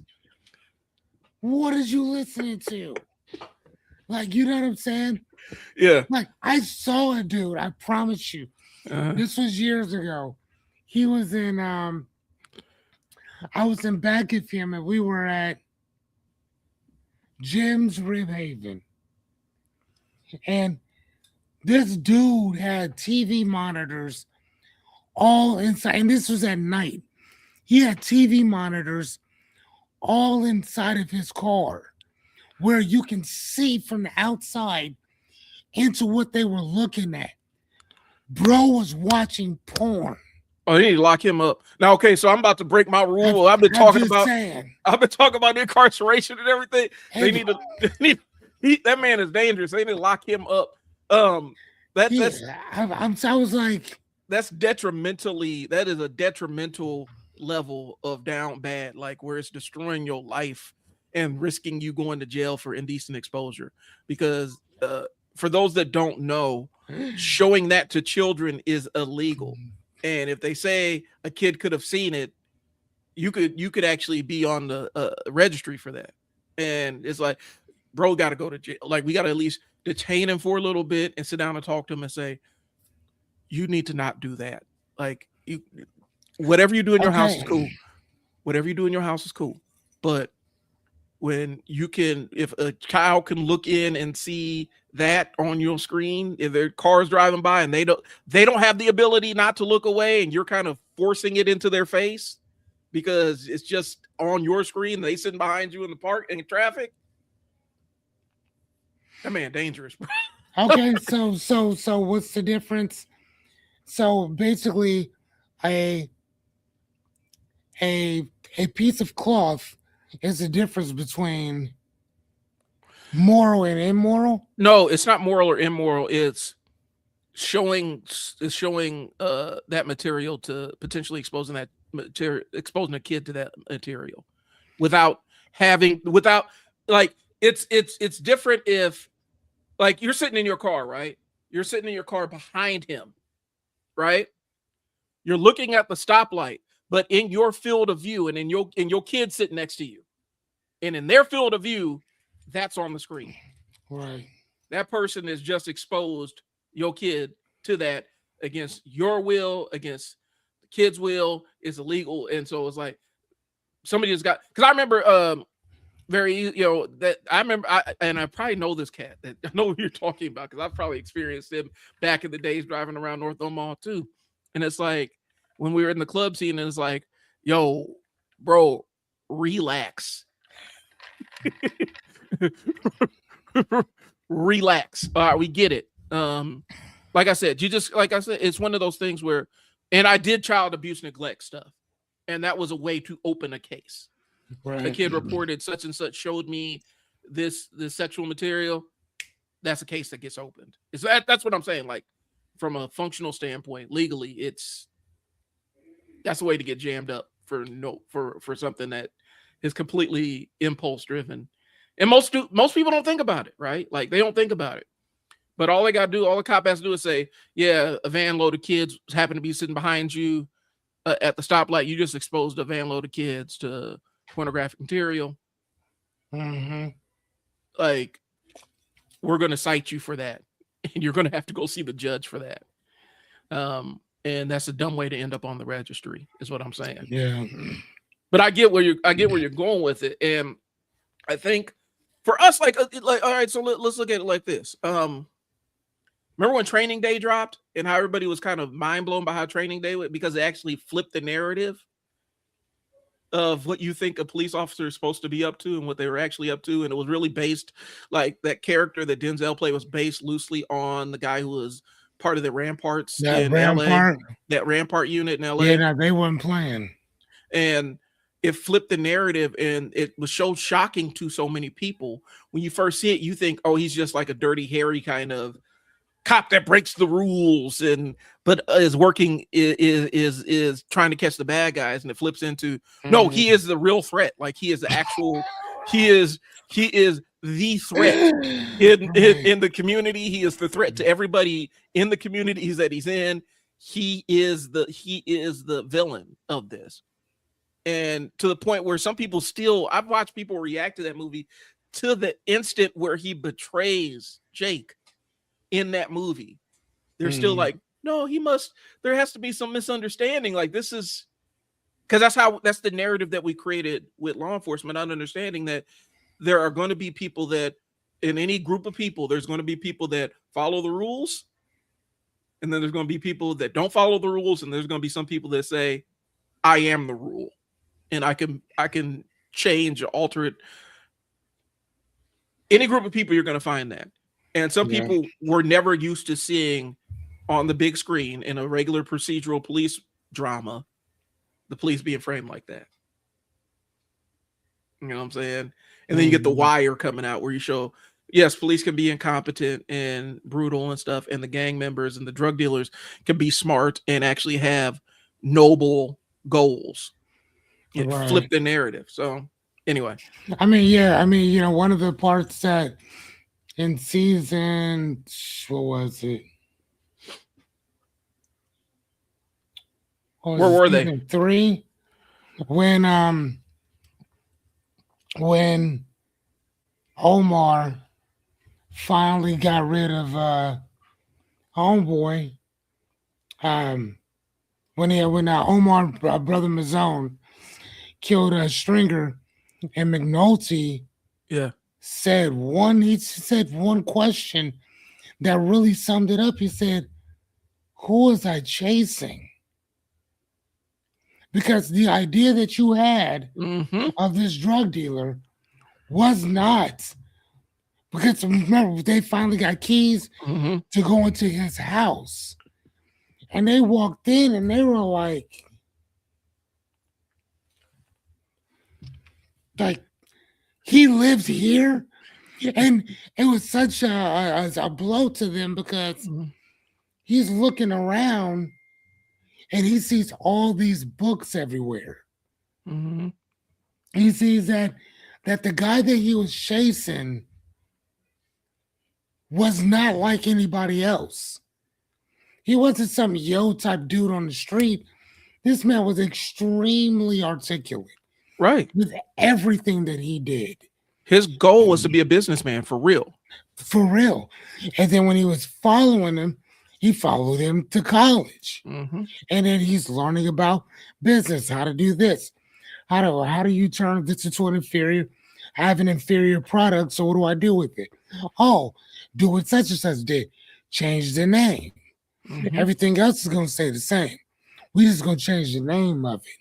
What are you listening to?" Like, you know what I'm saying? Yeah. Like, I saw a dude, I promise you. This was years ago. He was in I was in back of him and we were at Jim's Rib Haven. And this dude had TV monitors all inside, and this was at night. He had TV monitors all inside of his car where you can see from the outside into what they were looking at. Bro was watching porn. Oh, you need to lock him up. Now, okay, so I'm about to break my rule. I've been I'm talking just about saying. incarceration and everything. They Hey, need to that man is dangerous. They need to lock him up. That's I was like, that is a detrimental level of down bad, like where it's destroying your life and risking you going to jail for indecent exposure. Because for those that don't know, showing that to children is illegal. And if they say a kid could have seen it, you could actually be on the registry for that. And it's like, bro, got to go to jail. Like, we got to at least detain him for a little bit and sit down and talk to him and say, you need to not do that. Like, whatever you do in your house is cool. Whatever you do in your house is cool. But when if a child can look in and see that on your screen, if their car's driving by and they don't have the ability not to look away, and you're kind of forcing it into their face because it's just on your screen, they sitting behind you in the park in traffic. That man dangerous. okay, so what's the difference? So basically, a piece of cloth is the difference between moral and immoral. No, it's not moral or immoral. It's showing that material to potentially exposing a kid to that material without like it's different if, like, you're sitting in your car, right? You're sitting in your car behind him, right? You're looking at the stoplight, but in your field of view, and in your kid sitting next to you, and in their field of view, that's on the screen. Right. That person has just exposed your kid to that against your will, against the kid's will, is illegal. And so it's like somebody has got, because I remember I probably know this cat that I know who you're talking about, because I've probably experienced him back in the days driving around North Omaha too. And it's like when we were in the club scene, and it's like, yo, bro, relax. Relax. All right, we get it. Like I said, it's one of those things where, and I did child abuse neglect stuff, and that was a way to open a case. Right. A kid reported such and such showed me this sexual material. That's a case that gets opened. That's what I'm saying. Like, from a functional standpoint, legally, that's a way to get jammed up for something that is completely impulse driven. And most people don't think about it, right? Like, they don't think about it. But all the cop has to do is say, yeah, a van load of kids happen to be sitting behind you at the stoplight. You just exposed a van load of kids to pornographic material. Mm-hmm. Like, we're going to cite you for that. And you're going to have to go see the judge for that. And that's a dumb way to end up on the registry, is what I'm saying. Yeah. But I get where you're going with it. And I think for us, like all right, so let's look at it like this. Remember when Training Day dropped and how everybody was kind of mind blown by how Training Day went, because it actually flipped the narrative of what you think a police officer is supposed to be up to and what they were actually up to. And it was really based, like, that character that Denzel played was based loosely on the guy who was part of the Ramparts in LA, that Rampart unit in LA. Yeah, no, they weren't playing. And it flipped the narrative, and it was so shocking to so many people. When you first see it, you think, oh, he's just like a Dirty Harry kind of cop that breaks the rules, but is working is trying to catch the bad guys. And it flips into, no, he is the real threat. Like, he is the actual, he is the threat in the community. He is the threat to everybody in the communities that he's in. He is the villain of this. And to the point where some people I've watched people react to that movie to the instant where he betrays Jake in that movie. They're still like, no, there has to be some misunderstanding. Like, this is because that's the narrative that we created with law enforcement, not understanding that there are going to be people that in any group of people, there's going to be people that follow the rules. And then there's going to be people that don't follow the rules. And there's going to be some people that say, I am the rule and I can change or alter it. Any group of people, you're going to find that. And some people were never used to seeing on the big screen in a regular procedural police drama, the police being framed like that. You know what I'm saying? And then you get The Wire coming out where you show, yes, police can be incompetent and brutal and stuff, and the gang members and the drug dealers can be smart and actually have noble goals. Flip the narrative. So anyway. I mean, one of the parts that in season, what was it? Where were they? 3, when Omar finally got rid of homeboy, when Omar brother Mazone killed Stringer, and McNulty said one question that really summed it up. He said, "Who was I chasing?" Because the idea that you had of this drug dealer was not, because remember, they finally got keys to go into his house. And they walked in and they were like, he lives here? And it was such a blow to them because he's looking around and he sees all these books everywhere. He sees that the guy that he was chasing was not like anybody else. He wasn't some type dude on the street. This man was extremely articulate. Right. With everything that he did. His goal was to be a businessman for real. For real. And then when he was following him, he followed him to college. And then he's learning about business, how to do this. How do you turn this into an inferior? I have an inferior product, so what do I do with it? Oh, do what such and such did. Change the name. Everything else is going to stay the same. We just going to change the name of it.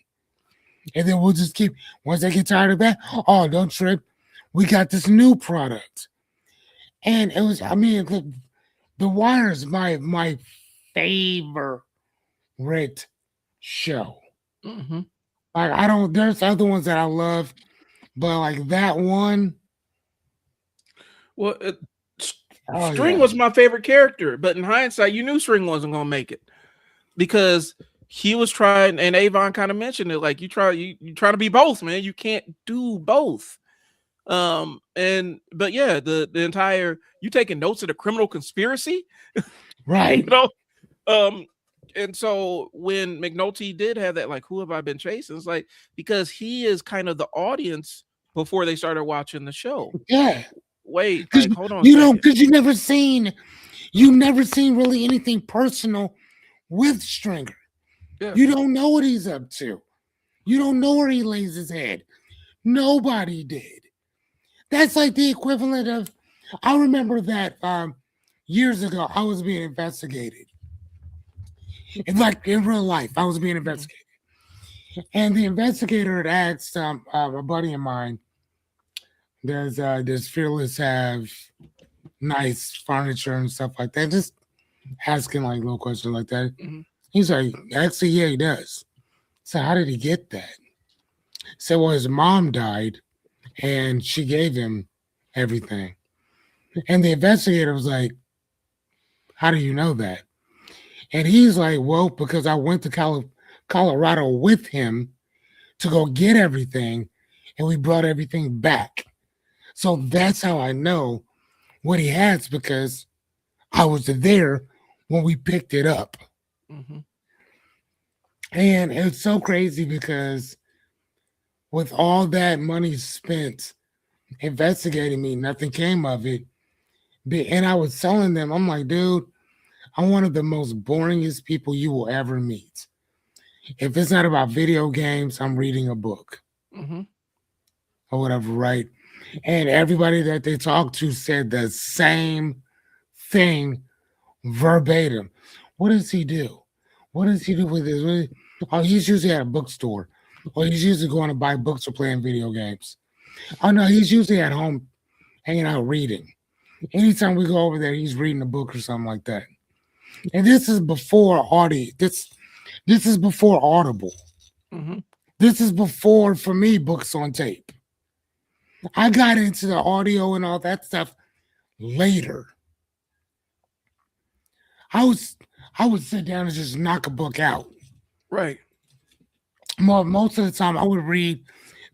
And then we'll just keep, once they get tired of that, oh, don't trip. We got this new product. And it was, The Wire is my favorite show. There's other ones that I love, but like that one. Well, String was my favorite character, but in hindsight, you knew String wasn't going to make it because he was trying, and Avon kind of mentioned it, like you try to be both, man. You can't do both. But yeah, the entire, you taking notes of the criminal conspiracy, right? And so when McNulty did have that, like, who have I been chasing? It's like, because he is kind of the audience before they started watching the show. Yeah. Wait, like, hold on. Because you never seen really anything personal with Stringer. Yeah. You don't know what he's up to. You don't know where he lays his head. Nobody did. That's like the equivalent of, I remember that years ago, I was being investigated. And like in real life, I was being investigated. And the investigator had asked a buddy of mine, does Fearless have nice furniture and stuff like that? Just asking like little questions like that. He's like, actually, yeah, he does. So how did he get that? So well, his mom died and she gave him everything. And the investigator was like, how do you know that? And he's like, well, because I went to Colorado with him to go get everything, and we brought everything back. So that's how I know what he has, because I was there when we picked it up. And it's so crazy because with all that money spent investigating me. Nothing came of it. And I was telling them, I'm like, dude, I'm one of the most boringest people you will ever meet. If it's not about video games, I'm reading a book Mm-hmm. or whatever, right? And everybody that they talked to said the same thing verbatim. What does he do? What does he do with this? Oh, he's usually at a bookstore. Or he's usually going to buy books or playing video games. Oh no, he's usually at home hanging out reading. Anytime we go over there, he's reading a book or something like that. And this is before Audi. This is before Audible. Mm-hmm. This is before, for me, books on tape. I got into the audio and all that stuff later. I was I would sit down and just knock a book out. Right. Most of the time, I would read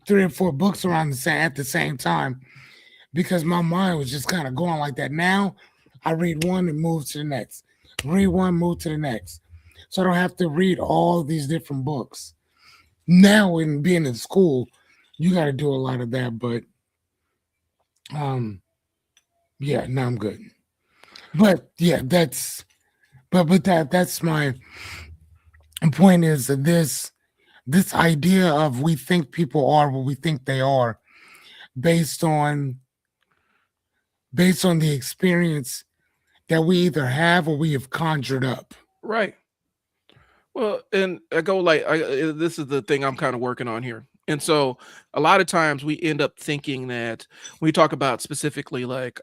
3 or 4 books around the same at the same time because my mind was just kind of going like that. Now, I read one and move to the next. Read one, move to the next. So I don't have to read all these different books. Now, in being in school, you got to do a lot of that. But um, yeah, no, I'm good. But yeah, that's my point is that this idea of we think people are what we think they are based on the experience that we either have or we have conjured up. Right. Well, and I go this is the thing I'm kind of working on here. And so a lot of times we end up thinking that when we talk about specifically like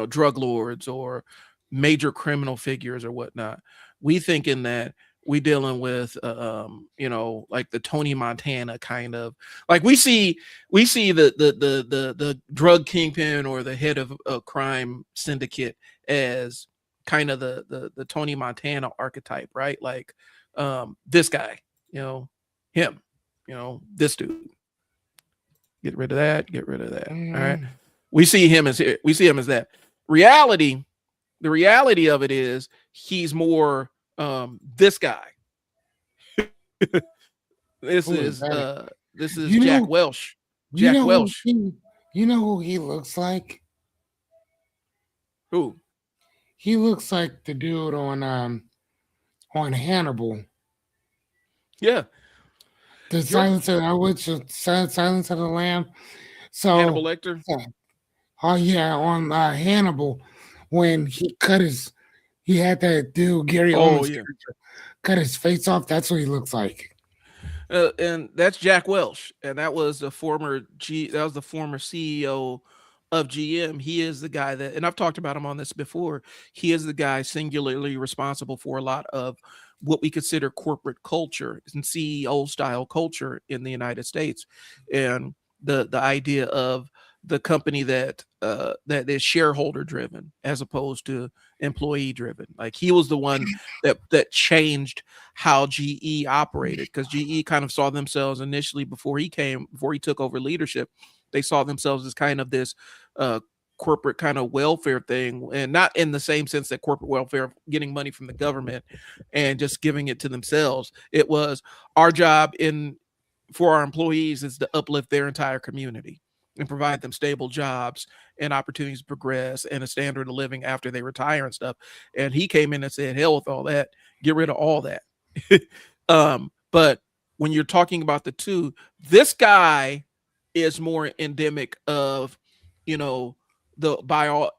drug lords or major criminal figures or whatnot, we thinking that we dealing with like the Tony Montana kind of, like we see the drug kingpin or the head of a crime syndicate as kind of the Tony Montana archetype, right? Like this guy, him, this dude. Get rid of that, get rid of that. All right. Mm. We see him as that. Reality, the reality of it is he's more this guy. This Who is is that? this is You Jack know, Welsh. you Jack know who Welsh. you know who he looks like? Who? He looks like the dude on Hannibal. Yeah. The You're Silence of the Lamb. Hannibal So, Lecter. so oh yeah, on Hannibal, when he had that dude Gary Oh Oldman's yeah. character cut his face off. That's what he looks like. And that's Jack Welch, and that was the former CEO of GM. He is the guy that, and I've talked about him on this before. He is the guy singularly responsible for a lot of what we consider corporate culture and CEO style culture in the United States, and the idea of the company that is shareholder driven as opposed to employee driven. Like he was the one that changed how GE operated, because GE kind of saw themselves initially before he took over leadership. They saw themselves as kind of this uh, corporate kind of welfare thing, and not in the same sense that corporate welfare, getting money from the government and just giving it to themselves. It was our job for our employees is to uplift their entire community and provide them stable jobs and opportunities to progress and a standard of living after they retire and stuff. And he came in and said, hell with all that, get rid of all that. But when you're talking about the two, this guy is more endemic of, the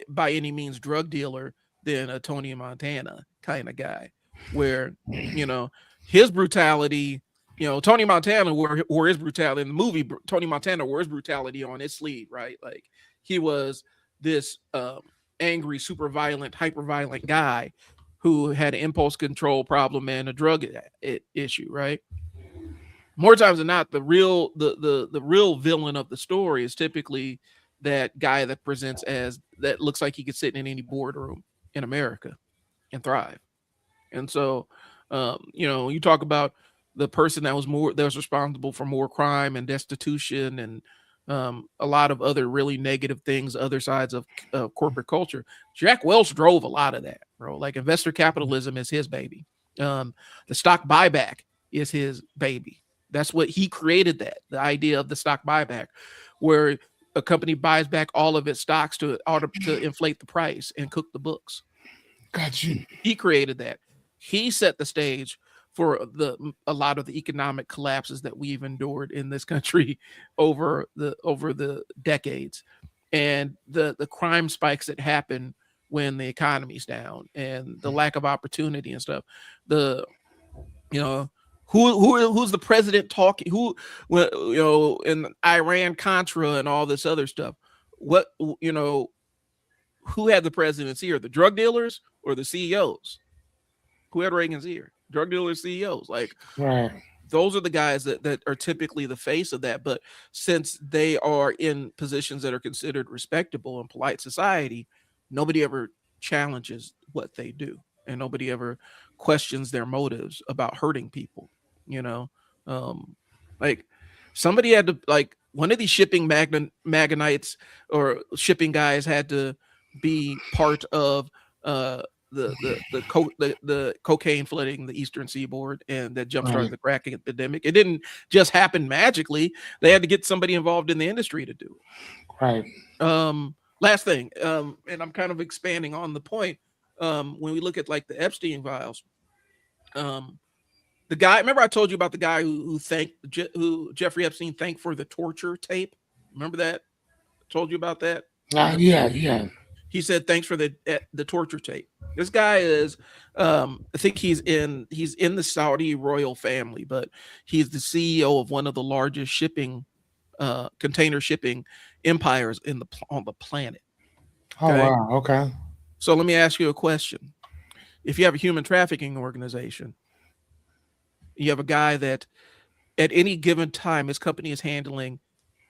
by any means drug dealer than a Tony Montana kind of guy, where, you know, his brutality, Tony Montana wore his brutality in the movie. Tony Montana wore his brutality on his sleeve, right? Like he was this angry, super violent, hyper violent guy who had an impulse control problem and a drug issue, right? More times than not, the real villain of the story is typically that guy that presents as that looks like he could sit in any boardroom in America and thrive. And so, you talk about the person that was responsible for more crime and destitution and a lot of other really negative things, other sides of corporate culture. Jack Welch drove a lot of that, bro. Like investor capitalism is his baby. The stock buyback is his baby. That's what he created, the idea of the stock buyback, where a company buys back all of its stocks to inflate the price and cook the books. Got you. He created that. He set the stage for a lot of the economic collapses that we've endured in this country over the decades, and the crime spikes that happen when the economy's down, and the lack of opportunity and stuff. The you know who's the president talking, in Iran Contra and all this other stuff. What who had the presidency ear? The drug dealers or the CEOs? Who had Reagan's ear? Drug dealers, CEOs. Like, Right. those are the guys that are typically the face of that. But since they are in positions that are considered respectable in polite society, nobody ever challenges what they do, and nobody ever questions their motives about hurting people. You know, like, somebody had to, like, one of these shipping magnates or shipping guys had to be part of the cocaine flooding the eastern seaboard, and that jump started Right. the crack epidemic. It didn't just happen magically. They had to get somebody involved in the industry to do Right. it. Last thing, and I'm kind of expanding on the point. When we look at, like, the Epstein files, the guy, remember I told you about the guy who Jeffrey Epstein thanked for the torture tape? Remember that? I told you about that? Yeah. Yeah. He said thanks for the torture tape. This guy is, I think he's in the Saudi royal family, but he's the CEO of one of the largest shipping container shipping empires on the planet. Oh Okay, wow. Okay. so let me ask you a question. If you have a human trafficking organization, you have a guy that at any given time his company is handling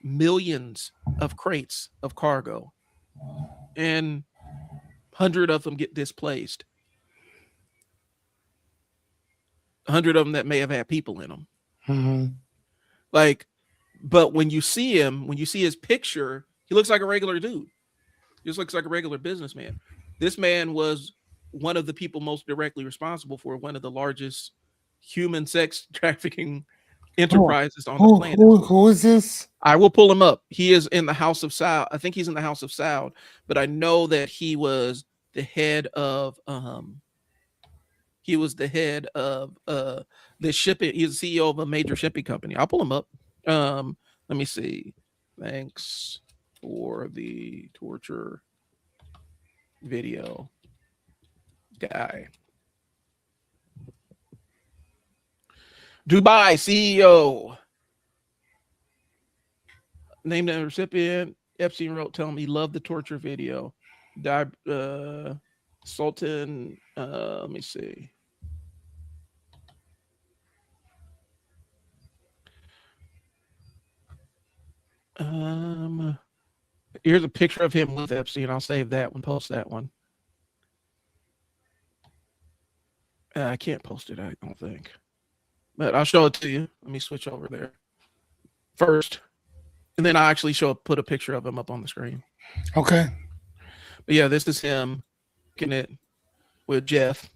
millions of crates of cargo, and 100 of them get displaced. 100 of them that may have had people in them. Mm-hmm. Like, but when you see his picture, he looks like a regular dude. He just looks like a regular businessman. This man was one of the people most directly responsible for one of the largest human sex trafficking enterprises on the planet. Who is this? I will pull him up. He is in the House of Saud. I think he's in the House of Saud, but I know that he was the head of the shipping. He's the CEO of a major shipping company. I'll pull him up. Let me see. Thanks for the torture video guy. Dubai CEO. Named the recipient. Epstein wrote, telling me he loved the torture video. Sultan. Let me see. Here's a picture of him with Epstein. I'll save that one. Post that one. I can't post it, I don't think, but I'll show it to you. Let me switch over there first, and then I'll actually put a picture of him up on the screen. Okay. But yeah, this is him looking at with Jeff.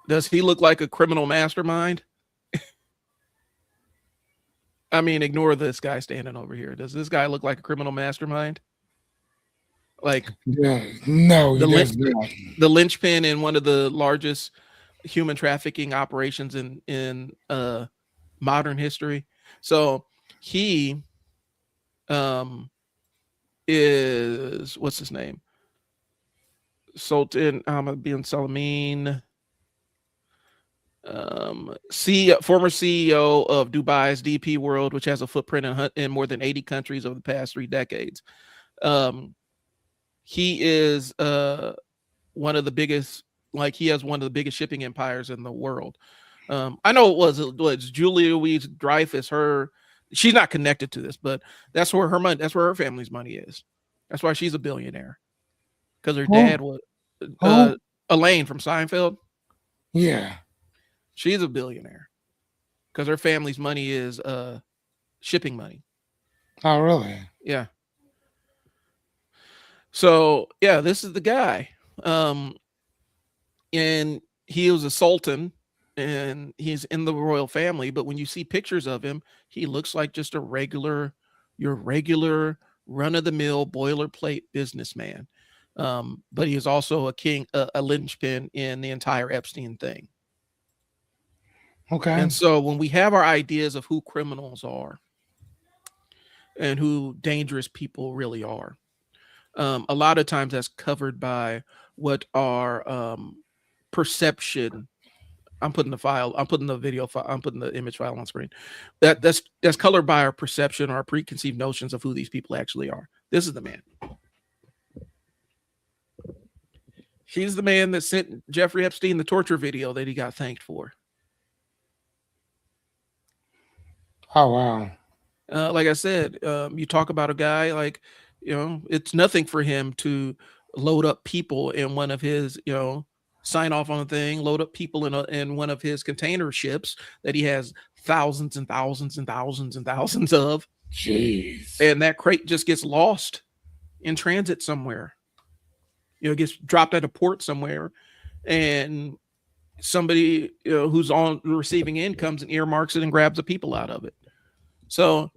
Does he look like a criminal mastermind? I mean, ignore this guy standing over here. Does this guy look like a criminal mastermind? Like, Yeah. No, he does not. The linchpin in one of the largest human trafficking operations in modern history. So he is, what's his name? Sultan Ahmed bin Salameen. Former CEO of Dubai's DP World, which has a footprint in more than 80 countries over the past 3 decades. He is one of the biggest, like, he has one of the biggest shipping empires in the world. I know it was Julia Louise Dreyfus. She's not connected to this, but that's where her family's money is. That's why she's a billionaire, because her dad was Elaine from Seinfeld. Yeah. She's a billionaire because her family's money is shipping money. Oh, really? Yeah. So yeah, this is the guy. And he was a sultan and he's in the royal family. But when you see pictures of him, he looks like just your regular run of the mill boilerplate businessman. But he is also a linchpin in the entire Epstein thing. Okay. And so when we have our ideas of who criminals are and who dangerous people really are, a lot of times that's covered by what our perception. I'm putting the video file, I'm putting the image file on screen. That's colored by our perception, our preconceived notions of who these people actually are. This is the man. He's the man that sent Jeffrey Epstein the torture video that he got thanked for. Oh wow. Like I said, you talk about a guy like, it's nothing for him to load up people in one of his, sign off on a thing, load up people in one of his container ships that he has thousands and thousands and thousands and thousands of. Jeez. And that crate just gets lost in transit somewhere. It gets dropped at a port somewhere, and somebody who's on the receiving end comes and earmarks it and grabs the people out of it. So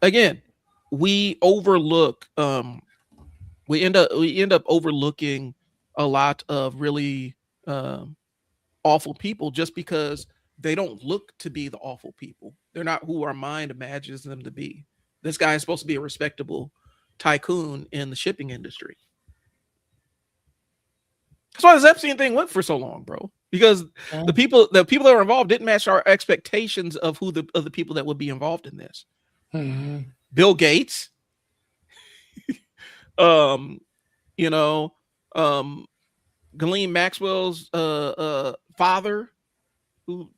again, we overlook we end up overlooking a lot of really awful people just because they don't look to be the awful people. They're not who our mind imagines them to be. This guy is supposed to be a respectable tycoon in the shipping industry. That's why this Epstein thing went for so long, bro. Because the people that were involved didn't match our expectations of the people that would be involved in this. Mm-hmm. Bill Gates, Ghislaine Maxwell's father, who,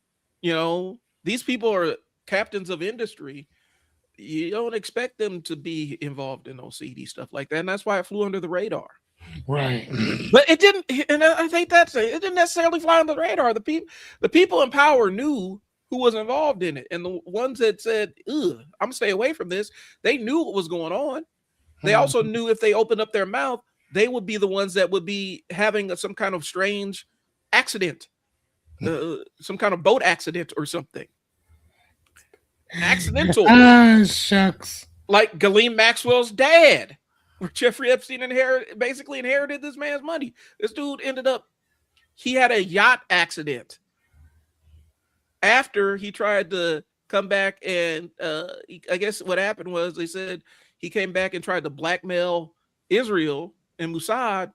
these people are captains of industry. You don't expect them to be involved in those seedy stuff like that, and that's why it flew under the radar. Right. But it didn't, and I think it didn't necessarily fly under the radar. The people in power knew who was involved in it, and the ones that said, "Ugh, I'm gonna stay away from this," they knew what was going on. They also knew if they opened up their mouth, they would be the ones that would be having some kind of strange accident, some kind of boat accident or something. Accidental. Ah, shucks. Like Ghislaine Maxwell's dad, where Jeffrey Epstein basically inherited this man's money. This dude he had a yacht accident after he tried to come back, and I guess what happened was they said he came back and tried to blackmail Israel and Mossad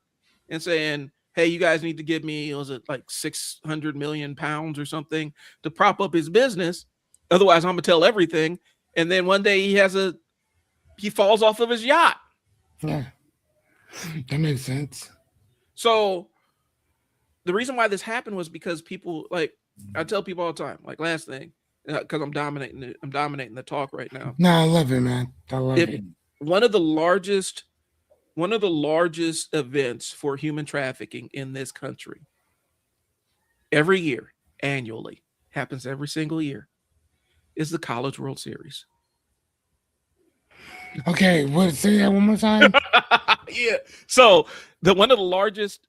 and saying, "Hey, you guys need to give me, was it like 600 million pounds or something to prop up his business? Otherwise, I'm gonna tell everything." And then one day he falls off of his yacht. Yeah, that makes sense. So the reason why this happened was because people, like, I tell people all the time, like, last thing, because I'm dominating the talk right now. No, I love it, man. I love it. One of the largest events for human trafficking in this country, every year, annually, happens every single year, is the College World Series. Okay, say that one more time. Yeah. So one of the largest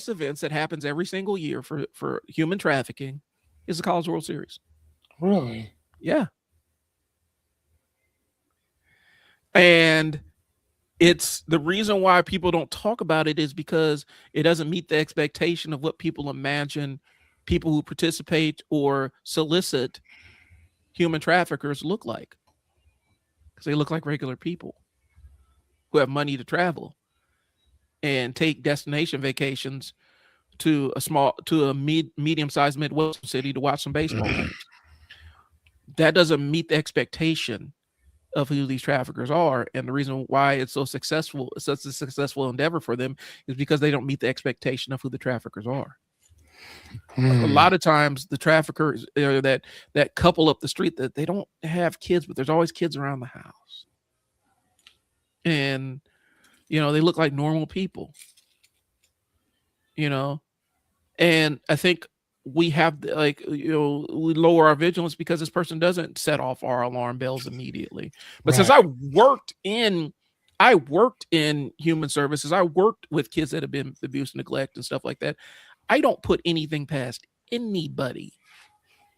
events that happens every single year for human trafficking is the College World Series. Really? Yeah. And it's the reason why people don't talk about it is because it doesn't meet the expectation of what people imagine people who participate or solicit human traffickers look like. Because they look like regular people who have money to travel and take destination vacations to a medium-sized Midwest city to watch some baseball games. That doesn't meet the expectation of who these traffickers are, and the reason why it's such a successful endeavor for them is because they don't meet the expectation of who the traffickers are. A lot of times the traffickers, that couple up the street, that they don't have kids, but there's always kids around the house, and they look like normal people, and I think we have we lower our vigilance because this person doesn't set off our alarm bells immediately. But since I worked in human services, I worked with kids that have been abused, neglect, and stuff like that. I don't put anything past anybody.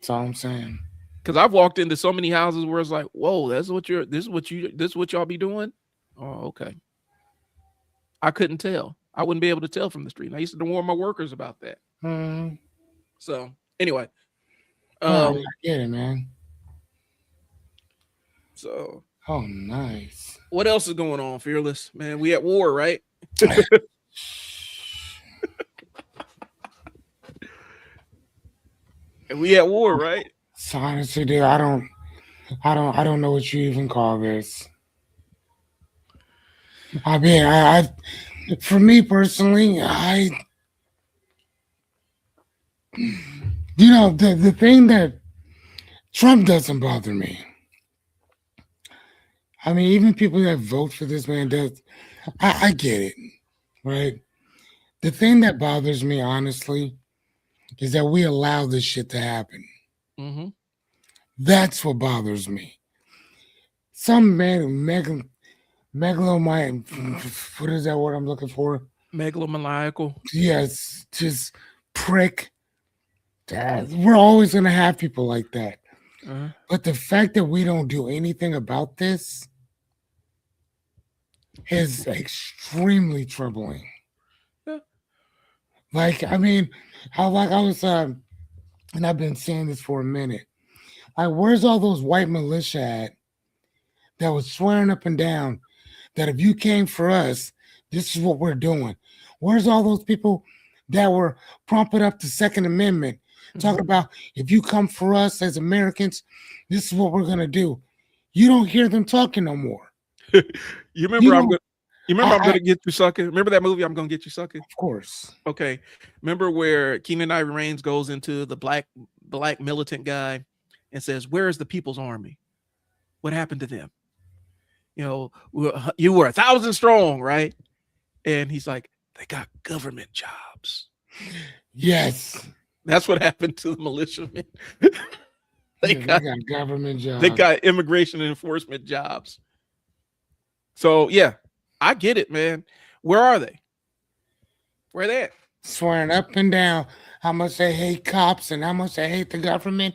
That's all I'm saying. Because I've walked into so many houses where it's like, whoa, this is what y'all be doing. Oh, okay. I couldn't tell. I wouldn't be able to tell from the street. And I used to warn my workers about that. Mm. So anyway, No, I get it, man. so Oh, nice. what else is going on, Fearless? Man, we at war, right? And we at war, right? So honestly, dude, I don't know what you even call this. I mean, for me personally, the thing that Trump doesn't bother me. I mean, even people that vote for this man does. I get it, right? The thing that bothers me, honestly, is that we allow this shit to happen. Mm-hmm. That's what bothers me. Some man, megalomite, what is that word I'm looking for? Megalomaniacal. Yes, just prick. We're always going to have people like that. But the fact that we don't do anything about this is extremely troubling. Yeah. Like, I mean, I was, and I've been saying this for a minute. Like, where's all those white militia at that was swearing up and down that if you came for us, this is what we're doing? Where's all those people that were prompted up the Second Amendment, talking about if you come for us as Americans, this is what we're gonna do? You don't hear them talking no more. You remember I'm gonna get you sucker? Remember that movie, I'm gonna get you sucker? Of course. Okay. Remember where Keenan Ivory Rains goes into the black militant guy and says, "Where is the People's Army? What happened to them? You know, you were 1,000 strong, right?" And he's like, "They got government jobs." Yes. That's what happened to the militiamen. They got government jobs. They got immigration enforcement jobs. So yeah, I get it, man. Where are they? Where are they at? Swearing up and down how much they hate cops and how much they hate the government.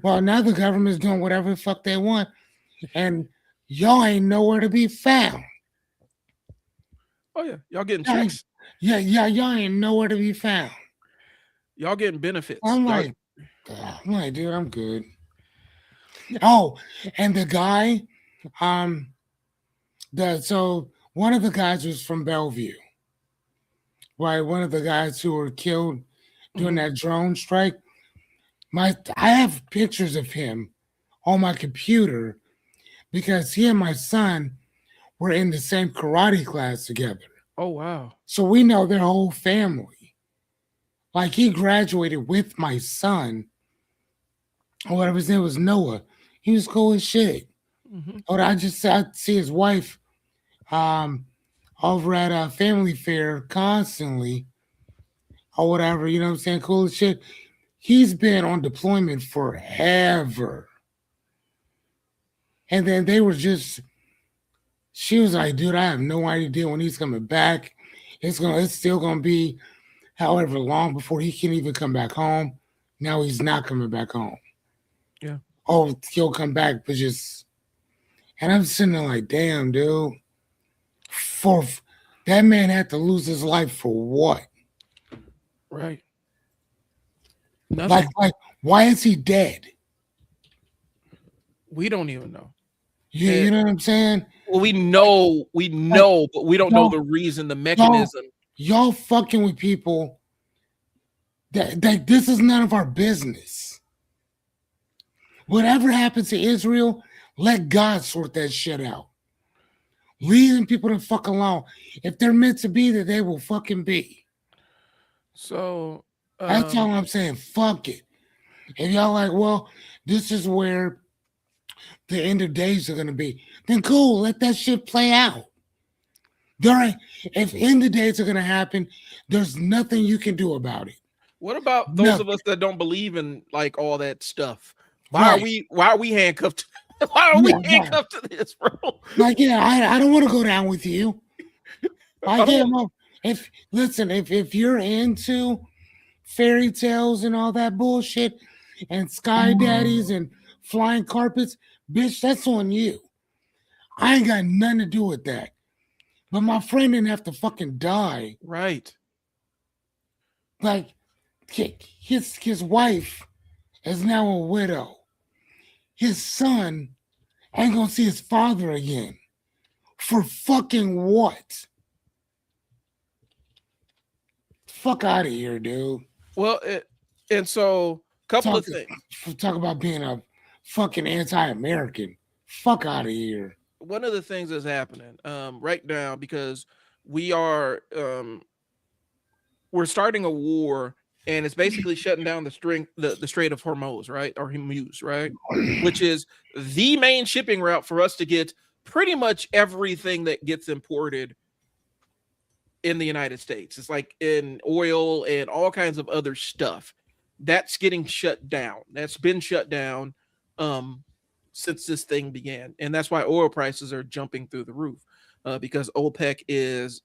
Well, now the government's doing whatever the fuck they want, and y'all ain't nowhere to be found. Oh yeah, y'all getting checks. Yeah, y'all ain't nowhere to be found. Y'all getting benefits. I'm like, dude, I'm good. Oh, and the guy, so one of the guys was from Bellevue, right? One of the guys who were killed during that drone strike. I have pictures of him on my computer because he and my son were in the same karate class together. Oh wow! So we know their whole family. Like, he graduated with my son, or whatever his name was, Noah. He was cool as shit. Or I see his wife over at Family Fair constantly, or whatever, you know what I'm saying? Cool as shit. He's been on deployment forever. And then she was like, dude, I have no idea when he's coming back. It's still gonna be however long before he can even come back home. Now he's not coming back home. Yeah. Oh, he'll come back, but and I'm sitting there like, damn, dude. That man had to lose his life for what? Right. Like, why is he dead? We don't even know. Yeah, you know what I'm saying? Well, we know, but we don't know the reason, the mechanism. Y'all fucking with people that this is none of our business. Whatever happens to Israel, let God sort that shit out. Leaving people to fuck alone. If they're meant to be there, they will fucking be. So that's all I'm saying. Fuck it. If y'all like, well, this is where the end of days are gonna be, then cool, let that shit play out. If end of days are gonna happen, there's nothing you can do about it. What about those of us that don't believe in like all that stuff? Why are we handcuffed? Why are we handcuffed to this, bro? Like, yeah, I don't want to go down with you. Like, yeah, if you're into fairy tales and all that bullshit and sky daddies and flying carpets, bitch, that's on you. I ain't got nothing to do with that. But my friend didn't have to fucking die. Right. Like his wife is now a widow. His son ain't gonna see his father again. For fucking what? Fuck out of here, dude. Well, and so couple Talk of things. talk about being a fucking anti-American. Fuck out of here. One of the things that's happening right now, because we are we're starting a war, and it's basically shutting down the Strait of Hormuz, right? Or Hormuz, right? Which is the main shipping route for us to get pretty much everything that gets imported in the United States. It's like in oil and all kinds of other stuff. That's getting shut down. That's been shut down since this thing began. And that's why oil prices are jumping through the roof, because OPEC is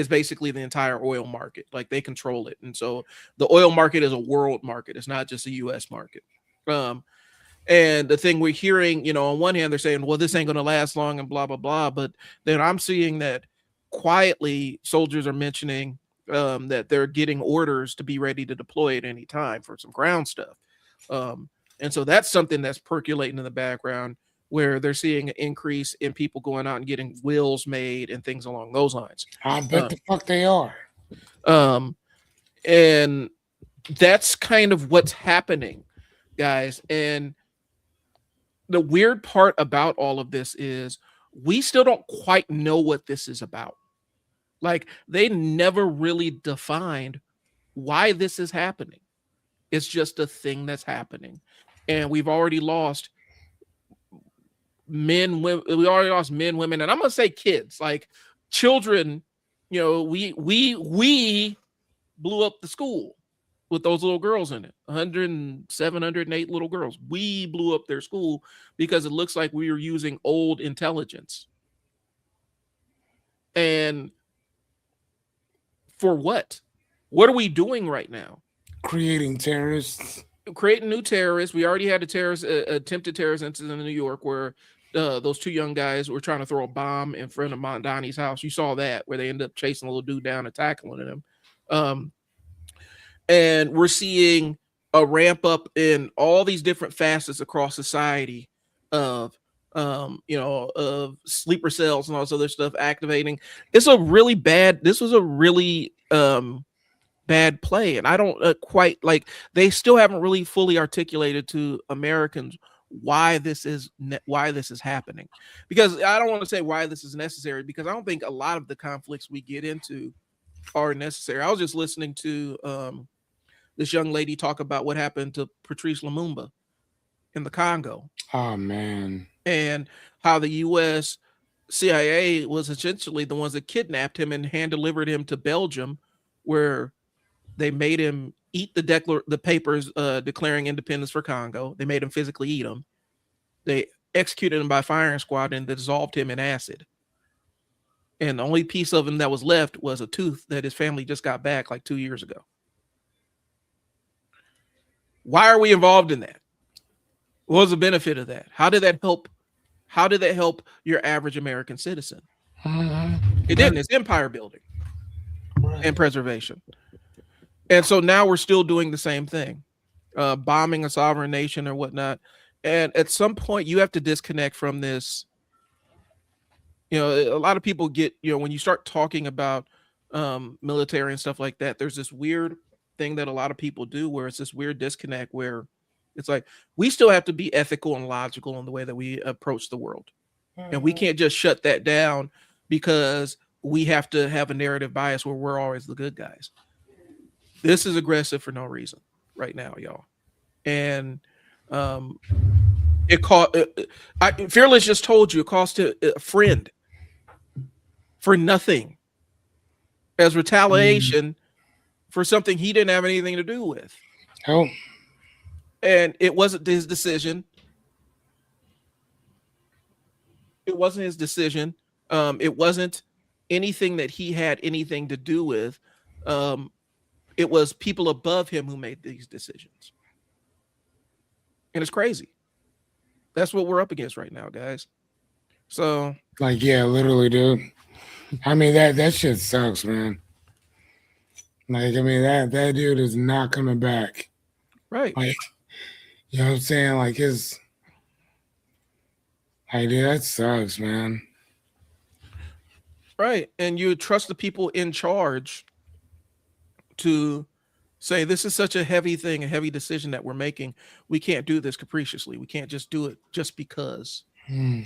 basically the entire oil market. Like, they control it. And so the oil market is a world market. It's not just a US market. And the thing we're hearing, on one hand, they're saying, well, this ain't going to last long and blah, blah, blah. But then I'm seeing that quietly soldiers are mentioning that they're getting orders to be ready to deploy at any time for some ground stuff. And so that's something that's percolating in the background, where they're seeing an increase in people going out and getting wills made and things along those lines. I bet the fuck they are. And that's kind of what's happening, guys. And the weird part about all of this is we still don't quite know what this is about. Like, they never really defined why this is happening. It's just a thing that's happening. And we've already lost men, women, we already lost men, women, and I'm gonna say kids, like children. We blew up the school with those little girls in it. 107, 108 little girls. We blew up their school because it looks like we were using old intelligence. And for what? What are we doing right now? Creating terrorists. Creating new terrorists. We already had a attempted terrorist incident in New York where those two young guys were trying to throw a bomb in front of Mondani's house. You saw that, where they ended up chasing a little dude down and tackling him. And we're seeing a ramp up in all these different facets across society of of sleeper cells and all this other stuff activating. This was a really bad play, and I don't quite like. They still haven't really fully articulated to Americans why this is happening. Because I don't want to say why this is necessary, because I don't think a lot of the conflicts we get into are necessary. I was just listening to this young lady talk about what happened to Patrice Lumumba in the Congo. Oh man. And how the US CIA was essentially the ones that kidnapped him and hand delivered him to Belgium, where they made him eat the papers declaring independence for Congo. They made him physically eat them. They executed him by firing squad and dissolved him in acid. And the only piece of him that was left was a tooth that his family just got back like 2 years ago. Why are we involved in that? What was the benefit of that? How did that help? How did that help your average American citizen? It didn't. It's empire building and preservation. And so now we're still doing the same thing, bombing a sovereign nation or whatnot. And at some point, you have to disconnect from this. A lot of people get, when you start talking about military and stuff like that, there's this weird thing that a lot of people do where it's this weird disconnect where it's like, we still have to be ethical and logical in the way that we approach the world. And we can't just shut that down because we have to have a narrative bias where we're always the good guys. This is aggressive for no reason right now, y'all. And Fearless just told you it cost a friend for nothing as retaliation for something he didn't have anything to do with. Oh. And it wasn't his decision. It wasn't his decision. It wasn't anything that he had anything to do with. It was people above him who made these decisions. And it's crazy. That's what we're up against right now, guys. So, Like, yeah, literally, dude. I mean, that shit sucks, man. Like, I mean, that dude is not coming back. right, Like, you know what I'm saying? Like, his, like, dude, that sucks, man. right. And you trust the people in charge to say, this is such a heavy thing, a heavy decision that we're making. We can't do this capriciously. We can't just do it just because. Hmm.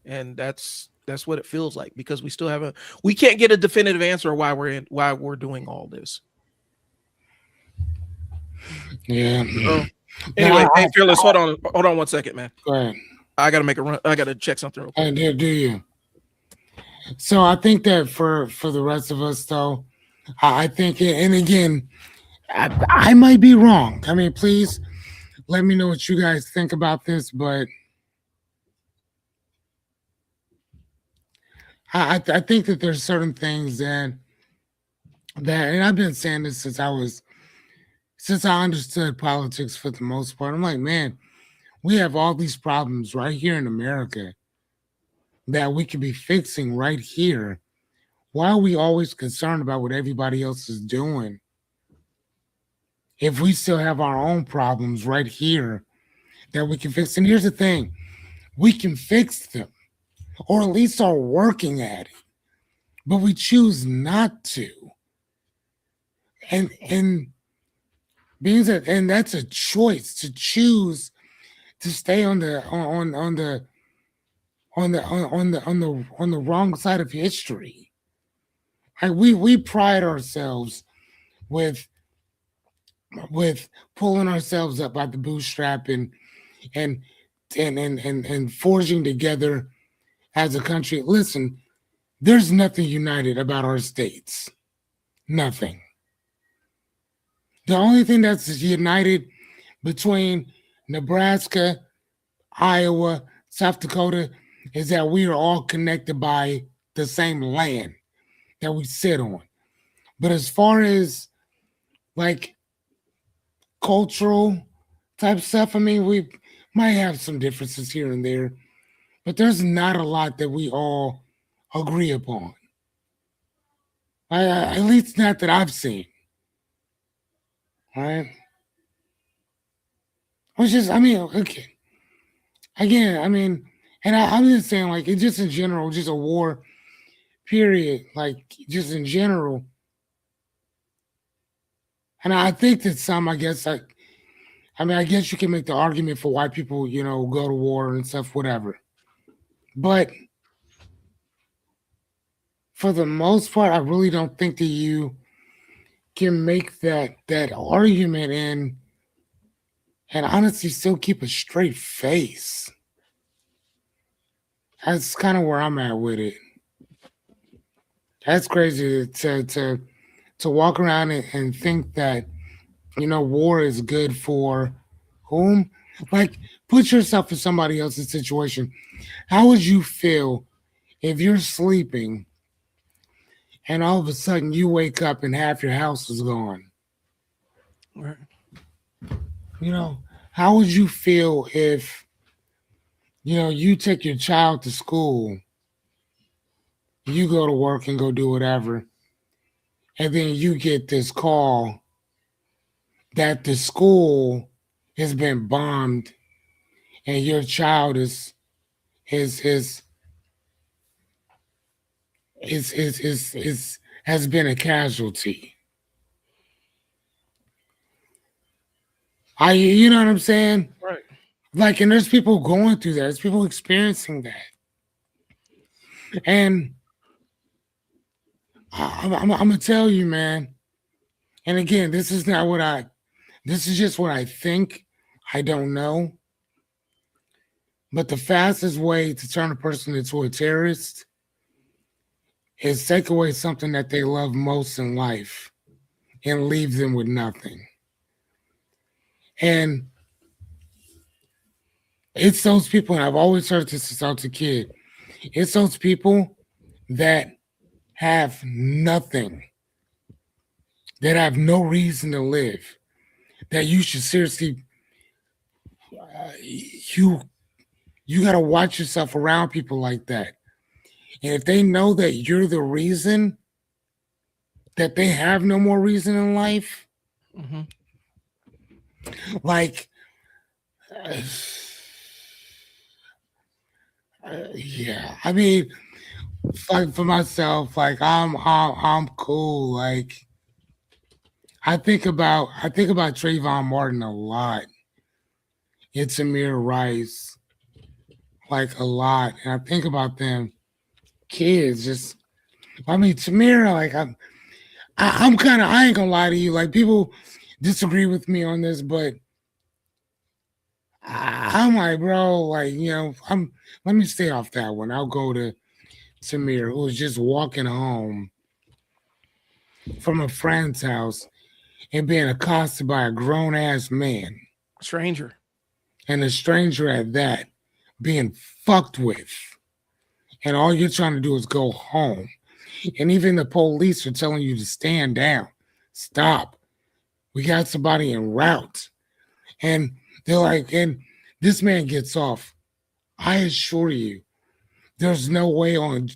And that's what it feels like, because we can't get a definitive answer why we're doing all this. Yeah. So But anyway, hey Fearless, hold on 1 second, man. go ahead. I gotta make a run. I gotta check something real quick. Do you? So I think that for the rest of us, though, I think, and again, I might be wrong. I mean, please let me know what you guys think about this, but I think that there's certain things that, and I've been saying this since I understood politics for the most part. I'm like, man, we have all these problems right here in America that we could be fixing right here. Why are we always concerned about what everybody else is doing if we still have our own problems right here that we can fix? And here's the thing, we can fix them, or at least are working at it, but we choose not to. And being that, and that's a choice to choose to stay on the wrong side of history. Like, we pride ourselves with pulling ourselves up by the bootstrap and and forging together as a country. Listen, there's nothing united about our states. Nothing. The only thing that's united between Nebraska, Iowa, South Dakota is that we are all connected by the same land that we sit on. But as far as like cultural type stuff, I mean, we might have some differences here and there, but there's not a lot that we all agree upon. At least not that I've seen. All right. Which is, I mean, okay. Again, I mean, and I'm just saying, like, it's just in general, just a war, period. Like, just in general. And I think that some, I guess, like, I mean, I guess you can make the argument for why people, go to war and stuff, whatever. But for the most part, I really don't think that you can make that argument and honestly still keep a straight face. That's kind of where I'm at with it. That's crazy to walk around and think that war is good for whom. Like, put yourself in somebody else's situation. How would you feel if you're sleeping and all of a sudden you wake up and half your house is gone? Right. How would you feel if you take your child to school, you go to work and go do whatever, and then you get this call that the school has been bombed and your child is is has been a casualty. You know what I'm saying? Right. Like, and there's people going through that. There's people experiencing that. And I'm gonna tell you, man. And again, this is not what this is just what I think. I don't know. But the fastest way to turn a person into a terrorist is take away something that they love most in life and leave them with nothing. And it's those people, and I've always heard this since I was a kid, it's those people that have nothing that have no reason to live, that you should seriously, you you got to watch yourself around people like that. And if they know that you're the reason that they have no more reason in life, Hmm. like, uh, yeah, I mean, like for myself, like I'm cool. Like I think about Trayvon Martin a lot. It's Amir Rice, like a lot, and I think about them kids. Just I mean, Tamira, like I'm kind of I ain't gonna lie to you. Like people disagree with me on this, but I'm like, bro, like I'm. Let me stay off that one. I'll go to Tamir, who was just walking home from a friend's house and being accosted by a grown ass man Stranger. and a stranger at that, being fucked with. And all you're trying to do is go home. And even the police are telling you to stand down, stop. We got somebody en route. And they're like, and this man gets off. I assure you, there's no way on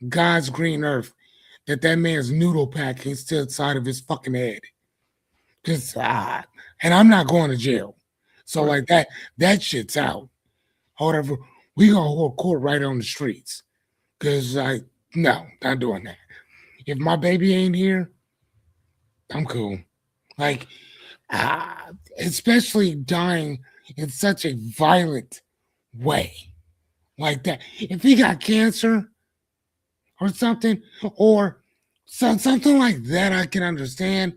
God's green earth that that man's noodle pack is still inside of his fucking head. Cause and I'm not going to jail. So Right. like that shit's out. However, we gonna hold court right on the streets. Cause I no, not doing that. If my baby ain't here, I'm cool. Like especially dying in such a violent way like that. If he got cancer or something, or something like that, I can understand.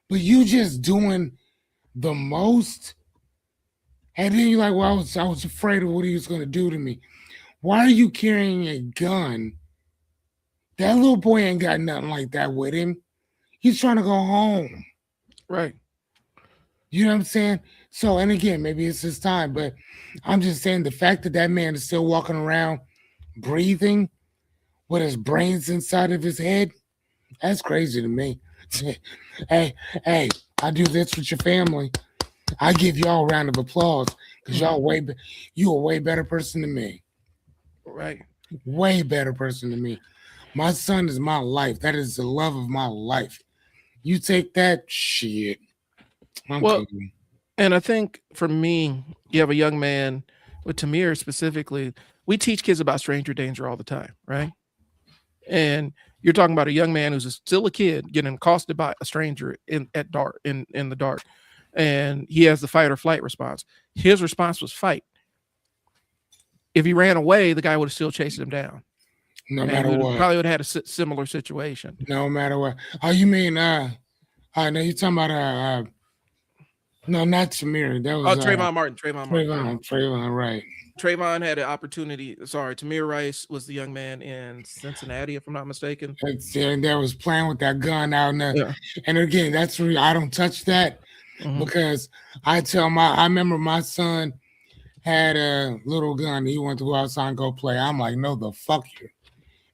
But you just doing the most, and then you're like, "Well, I was afraid of what he was going to do to me." Why are you carrying a gun? That little boy ain't got nothing like that with him. He's trying to go home. Right. You know what I'm saying? So, and again, maybe it's his time, but I'm just saying the fact that that man is still walking around breathing with his brains inside of his head, that's crazy to me. hey, hey, I do this with your family. I give y'all a round of applause because Hmm. you a way better person than me. Right. Way better person than me. My son is my life. That is the love of my life. You take that shit. I'm cool. Well, and I think for me, you have a young man with Tamir specifically. We teach kids about stranger danger all the time, right? And you're talking about a young man who's still a kid getting accosted by a stranger in the dark, and he has the fight or flight response. His response was fight. If he ran away, the guy would have still chased him down, No and he matter would what. probably would have had a similar situation. No matter what. Oh, you mean no, you talking about no, not Samir. That Oh, was Trayvon Martin. Trayvon Martin. Trayvon. Trayvon, right. Trayvon had an opportunity. Sorry, Tamir Rice was the young man in Cincinnati, if I'm not mistaken. And that was playing with that gun out in the, Yeah. and again, that's where I don't touch that Hmm. because I remember my son had a little gun. He wanted to go outside and go play. I'm like, no, the fuck you.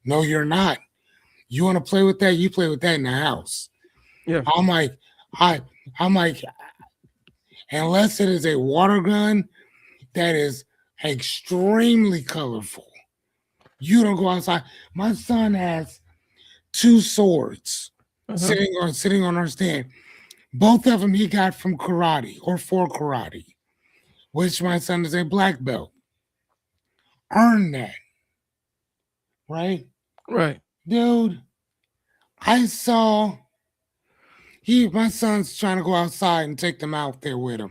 No, you're not. You want to play with that? You play with that in the house. Yeah. I'm like, I, I'm like, unless it is a water gun that is extremely colorful, you don't go outside. My son has two swords Uh-huh. sitting on our stand. Both of them he got from karate or for karate, which my son is a black belt. Earn that, right? Right. Dude, I saw my son's trying to go outside and take them out there with him.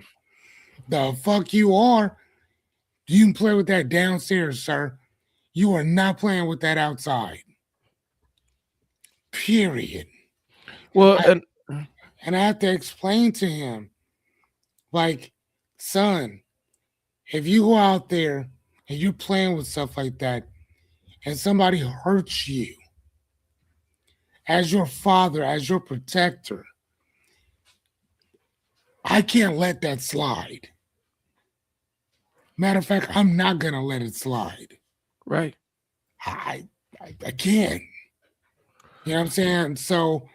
The fuck you are. You can play with that downstairs, sir. You are not playing with that outside. Period. Well, I, and and I have to explain to him, like, son, if you go out there and you're playing with stuff like that and somebody hurts you, as your father, as your protector, I can't let that slide. Matter of fact, I'm not gonna let it slide. right. I can't. You know what I'm saying? So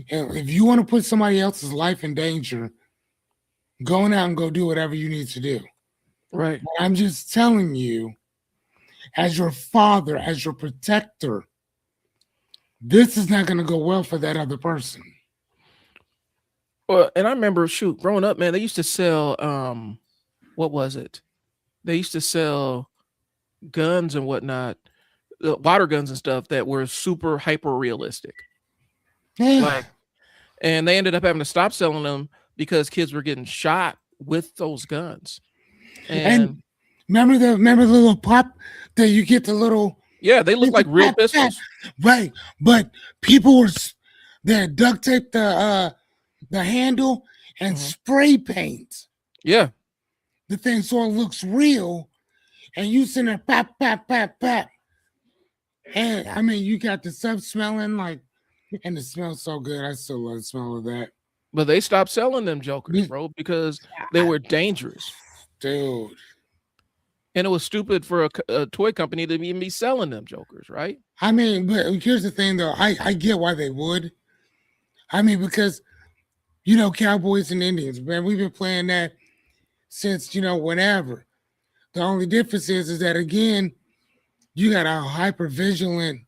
And if you want to put somebody else's life in danger, go out and go do whatever you need to do. Right. But I'm just telling you, as your father, as your protector, this is not going to go well for that other person. Well, and I remember, shoot, growing up, man, they used to sell what was it? They used to sell guns and whatnot, water guns and stuff that were super hyper realistic. Yeah. Like, and they ended up having to stop selling them because kids were getting shot with those guns. And And remember the little pop that you get the little yeah, they look like real pistols. right. But people were they duct tape the handle and Mhm. spray paint Yeah, the thing so it looks real, and you sitting there pap pap pap pap. And I mean, you got the stuff smelling like, and it smells so good. I still love the smell of that. but they stopped selling them jokers, bro, because they were dangerous. Dude, And it was stupid for a toy company to even be selling them jokers, right? I mean, but here's the thing though. I get why they would. I mean, because Cowboys and Indians, man, we've been playing that since whenever. The only difference is that again, you got a hyper vigilant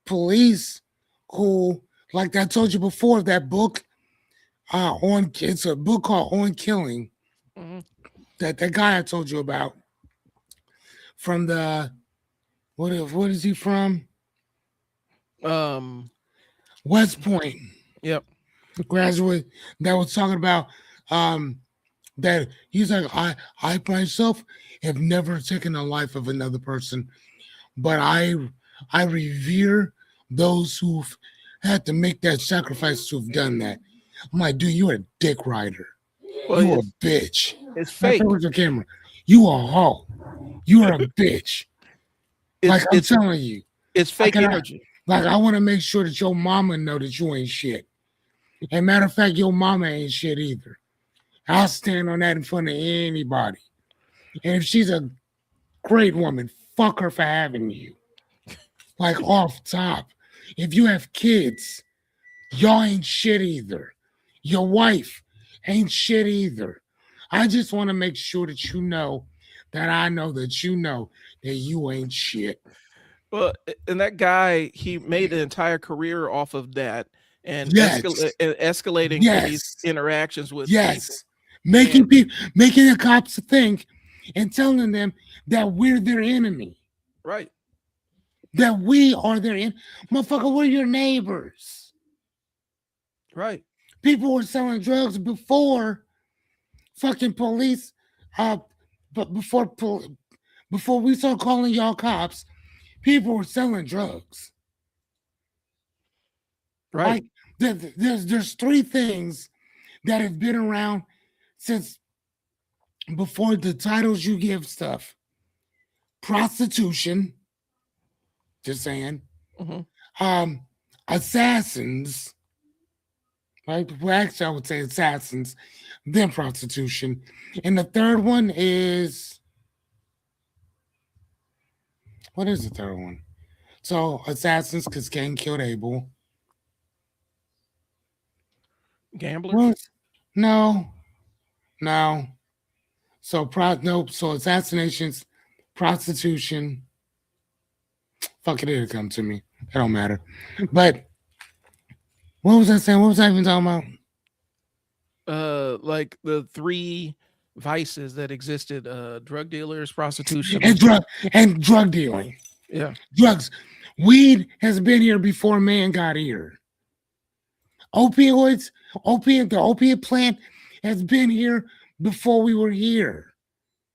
police who, like I told you before, that book it's a book called On Killing Mhm. that guy I told you about from the what is he from? Um, West Point yep. graduate that was talking about that he's like I myself have never taken the life of another person, but I revere those who've had to make that sacrifice to have done that. I'm like, dude, you're a dick rider. Well, You a bitch. it's Matter of fact, fake. where's your camera? You a hoe. You are a bitch. Like I'm It's telling you. it's Like, fake energy. I want to make sure that your mama know that you ain't shit. And matter of fact, your mama ain't shit either. I'll stand on that in front of anybody. And if she's a great woman, fuck her for having you. Like off top. If you have kids, y'all ain't shit either. Your wife ain't shit either. I just want to make sure that you know that I know that you know that you ain't shit. Well, and that guy, he made an entire career off of that and Yes. escalating police Yes. interactions with people. Yes. Making people making the cops think and telling them that we're their enemy. Right. That we are their enemy. Motherfucker, we're your neighbors. Right. People were selling drugs before fucking police but before we start calling y'all cops, people were selling drugs. Right. Like there's three things that have been around since before the titles you give stuff. Prostitution, just saying. Hmm. Assassins, right? Well, actually, I would say assassins, then prostitution. And the third one is what is the third one? So assassins, because Cain killed Abel. Gamblers. What? No, no. So nope. So assassinations, prostitution. Fuck it, it'll come to me. It don't matter. But what was I saying? What was I even talking about? Like the three vices that existed: drug dealers, prostitution, And drug dealing. yeah. Drugs. Weed has been here before man got here. Opioids, the opiate plant has been here before we were here.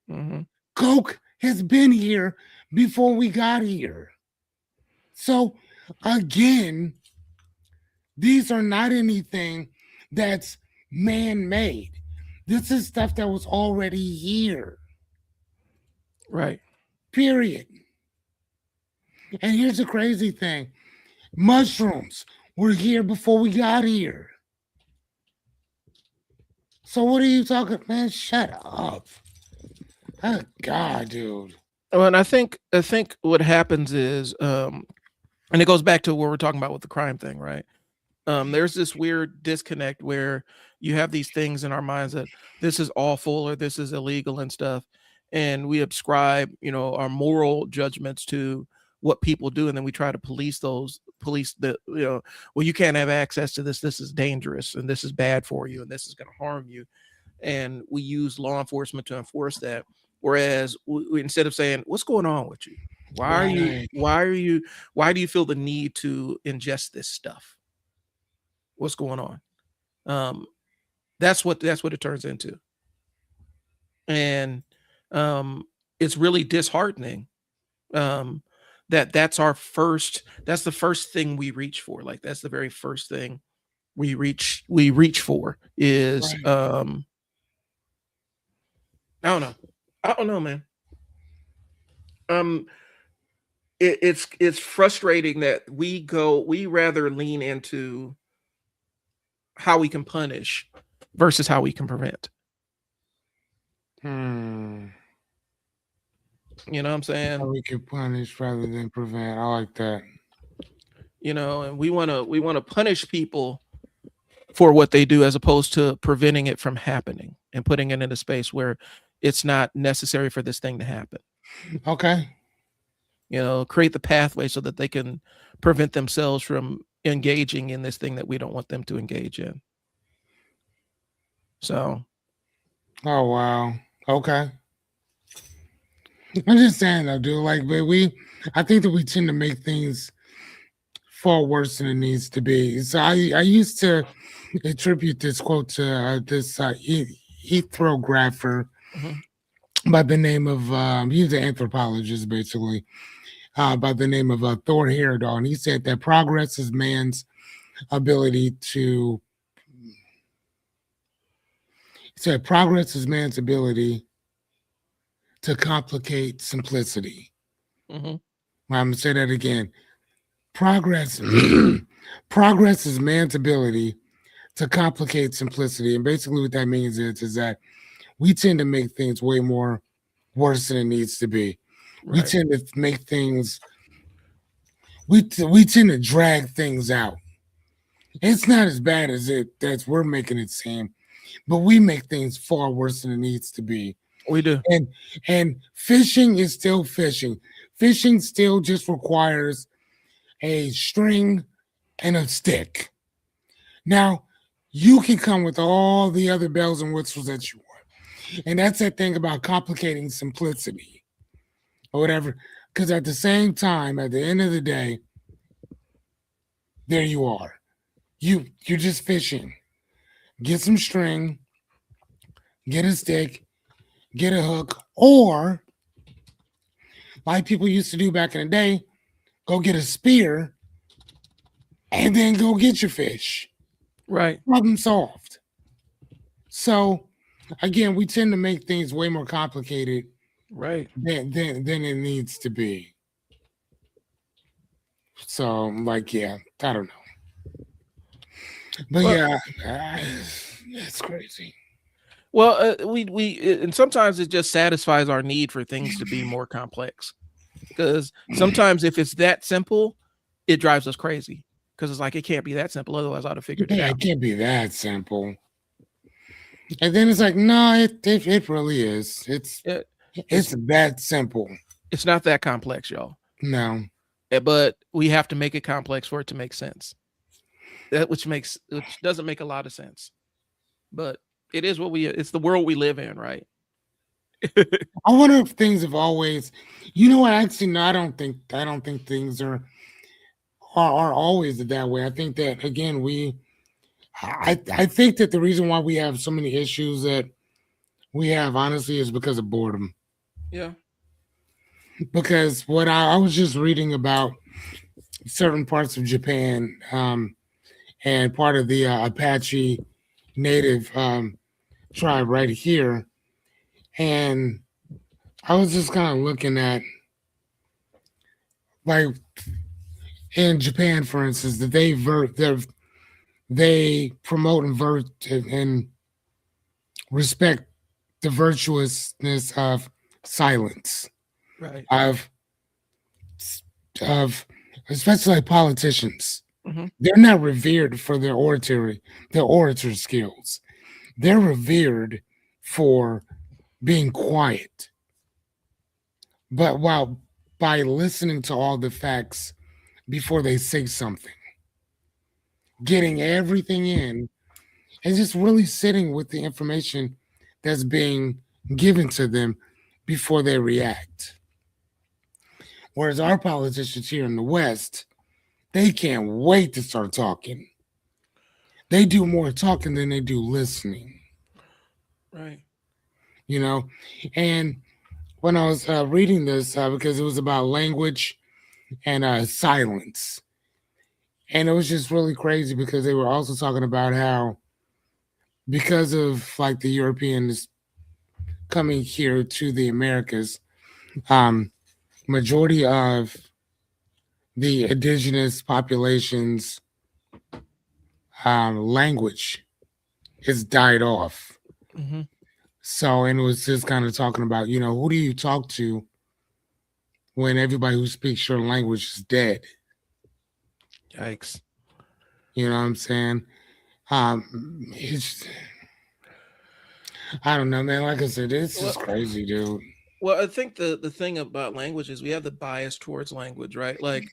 Hmm. Coke has been here before we got here. So again, these are not anything that's man-made. This is stuff that was already here. Right. Period. And here's the crazy thing. Mushrooms were here before we got here. So what are you talking, man? Shut up. Oh God, dude. Well, and I think what happens is, and it goes back to what we're talking about with the crime thing, right? there's this weird disconnect where you have these things in our minds that this is awful or this is illegal and stuff, and we ascribe, our moral judgments to what people do, and then we try to police the, well, you can't have access to this. This is dangerous, and this is bad for you, and this is going to harm you, and we use law enforcement to enforce that. Whereas instead of saying, "What's going on with you? Why are you? Right. Why are you? Why do you feel the need to ingest this stuff? What's going on?" Um, that's what it turns into, and it's really disheartening. Um, that's the first thing we reach for. Like that's the very first thing we reach for is Right. I don't know, man. Um, it's frustrating that we rather lean into how we can punish versus how we can prevent. Hmm. You know what I'm How saying? we can punish rather than prevent. I like that. And we want to punish people for what they do as opposed to preventing it from happening and putting it in a space where it's not necessary for this thing to happen. Okay. Create the pathway so that they can prevent themselves from engaging in this thing that we don't want them to engage in. So, Oh wow. Okay. I'm just saying though, dude. Like, but I think that we tend to make things far worse than it needs to be. So I used to attribute this quote to this ethnographer mhm, by the name of he's an anthropologist basically by the name of Thor Heyerdahl, and he said that progress is man's ability to. He said progress is man's ability to complicate simplicity. mhm, I'm gonna say that again. Progress, progress is man's ability to complicate simplicity, and basically what that means is that we tend to make things way more worse than it needs to be. We right. tend to make things. We tend to drag things out. It's not as bad as we're making it seem, but we make things far worse than it needs to be. We do. And fishing is still fishing. Fishing still just requires a string and a stick. Now, you can come with all the other bells and whistles that you want. And that's that thing about complicating simplicity or whatever. Because at the same time, at the end of the day, there you are. You're just fishing. Get some string, get a stick, get a hook, or like people used to do back in the day, go get a spear and then go get your fish. Right. Problem solved. So again, we tend to make things way more complicated Right. than it needs to be. So like, yeah, I don't know, but Well, yeah, it's crazy. and sometimes it just satisfies our need for things to be more complex. Because sometimes if it's that simple, it drives us crazy. Because it's like it can't be that simple, otherwise I'd have figured it Yeah, out. it can't be that simple. And then it's like, no, it really is. It, it's It's that simple. it's not that complex, y'all. No. But we have to make it complex for it to make sense. Which doesn't make a lot of sense. But it's the world we live in, right? I wonder if things have always, you know what? Actually, no, I don't think things are always that way. I think that again, I think that the reason why we have so many issues that we have, honestly, is because of boredom. Yeah. Because what I was just reading about certain parts of Japan, and part of the Apache Native tribe right here, and I was just kind of looking at like in Japan, for instance, that they promote and respect the virtuousness of silence Right. of of especially like politicians. Hmm. They're not revered for their orator skills. They're revered for being quiet. But while by listening to all the facts before they say something, getting everything in, and just really sitting with the information that's being given to them before they react. Whereas our politicians here in the West, they can't wait to start talking. They do more talking than they do listening, Right. you know? And when I was reading this, because it was about language and silence, and it was just really crazy because they were also talking about how, because of like the Europeans coming here to the Americas, um, majority of the indigenous populations' language has died off. Hmm. So, and it was just kind of talking about, who do you talk to when everybody who speaks your language is dead? Yikes. You know what I'm saying? It's, I don't know, man. Like I said, it's Well, just crazy, dude. well, I think the thing about language is we have the bias towards language, right? Like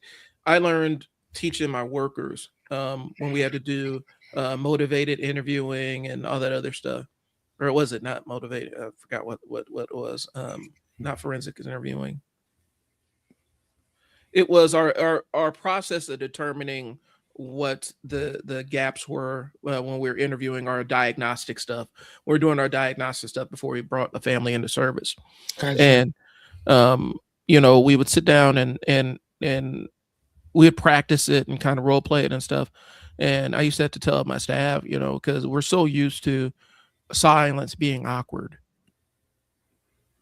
I learned teaching my workers when we had to do motivated interviewing and all that other stuff. Or was it not motivated? I forgot what it was. Not forensic interviewing. It was our process of determining what the gaps were when we were interviewing our diagnostic stuff. We're doing our diagnostic stuff before we brought the family into service, Gotcha. and um, we would sit down and we'd practice it and kind of role play it and stuff. And I used to have to tell my staff, because we're so used to silence being awkward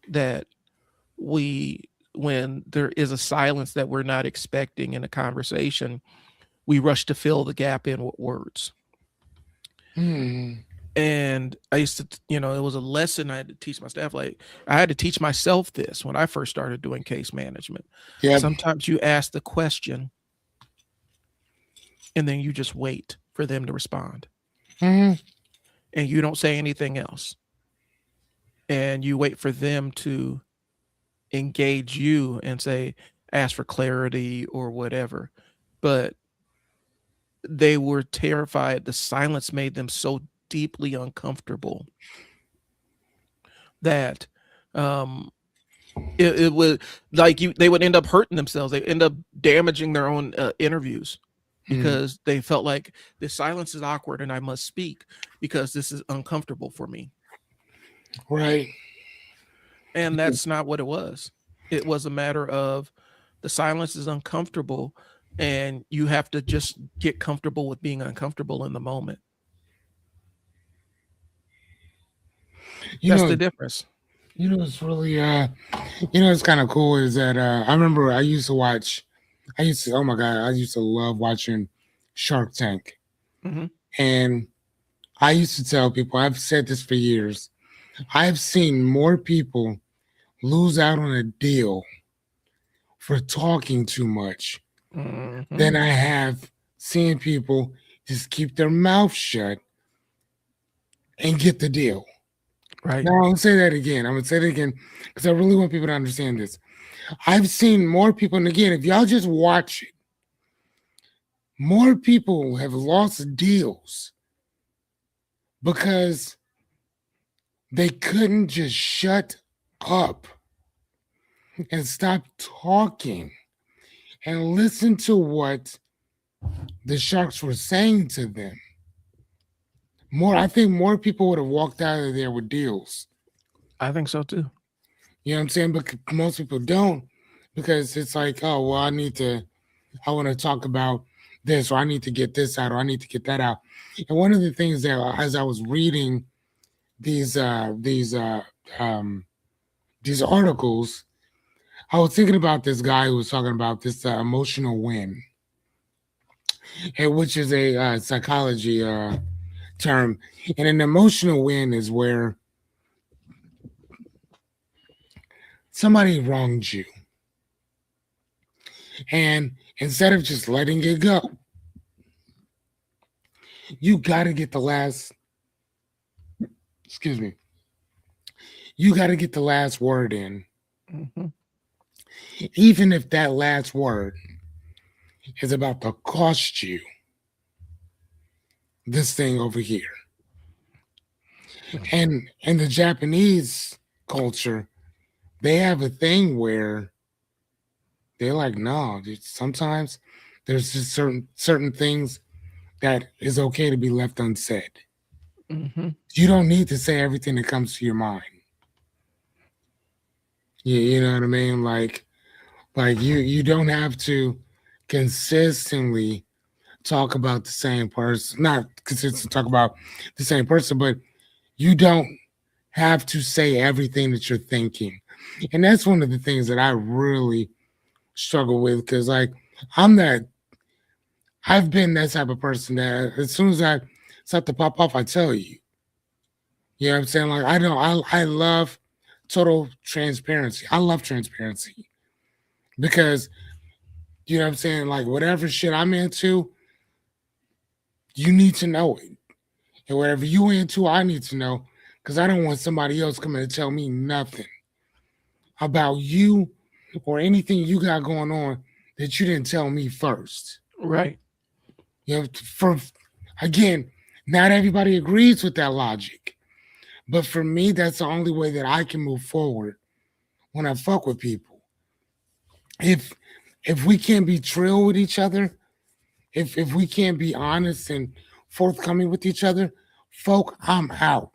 that we when there is a silence that we're not expecting in a conversation, we rush to fill the gap in with words. Hmm. And I used to, it was a lesson I had to teach my staff. Like I had to teach myself this when I first started doing case management. Yep. Sometimes you ask the question and then you just wait for them to respond Hmm. and you don't say anything else. And you wait for them to engage you and say, ask for clarity or whatever. But they were terrified. The silence made them so deeply uncomfortable that um it would like they would end up hurting themselves. They end up damaging their own interviews Hmm. because they felt like the silence is awkward and I must speak because this is uncomfortable for me. Right. And that's not what it was. It was a matter of the silence is uncomfortable and you have to just get comfortable with being uncomfortable in the moment. You That's know, the difference. it's really it's kind of cool is that I remember oh my god, I used to love watching Shark Tank. Hmm. And I used to tell people, I've said this for years, I've seen more people lose out on a deal for talking too much Hmm. than I have seen people just keep their mouth shut and get the deal. Right. Now, I'm going to say that again. I'm going to say it again because I really want people to understand this. I've seen more people, and again, if y'all just watch it, more people have lost deals because they couldn't just shut up and stop talking and listen to what the sharks were saying to them. I think more people would have walked out of there with deals. I think so too. You know what I'm saying? But most people don't because it's like, oh, well, I want to talk about this, or I need to get this out, or I need to get that out. And one of the things that, as I was reading these uh, these uh, um, these articles, I was thinking about this guy who was talking about this emotional win, which is a psychology term. And an emotional win is where somebody wronged you, and instead of just letting it go, you got to get the last, excuse me, you got to get the last word in, Hmm. even if that last word is about to cost you this thing over here. And in the Japanese culture, they have a thing where they're like, no, sometimes there's just certain things that is okay to be left unsaid. Hmm. You don't need to say everything that comes to your mind. You know what I mean? Like you don't have to consistently talk about the same person. Not consistently talk about the same person, but you don't have to say everything that you're thinking. And that's one of the things that I really struggle with because like I'm that I've been that type of person that as soon as I start to pop off, I tell you. You know what I'm saying? Like I don't I love total transparency. I love transparency because you know what I'm saying? Like whatever shit I'm into, you need to know it. And whatever you into, I need to know. Cause I don't want somebody else coming to tell me nothing about you or anything you got going on that you didn't tell me first. Right. You know, for again, not everybody agrees with that logic. But for me, that's the only way that I can move forward when I fuck with people. If if we can't be trill with each other, if we can't be honest and forthcoming with each other, folk, I'm out.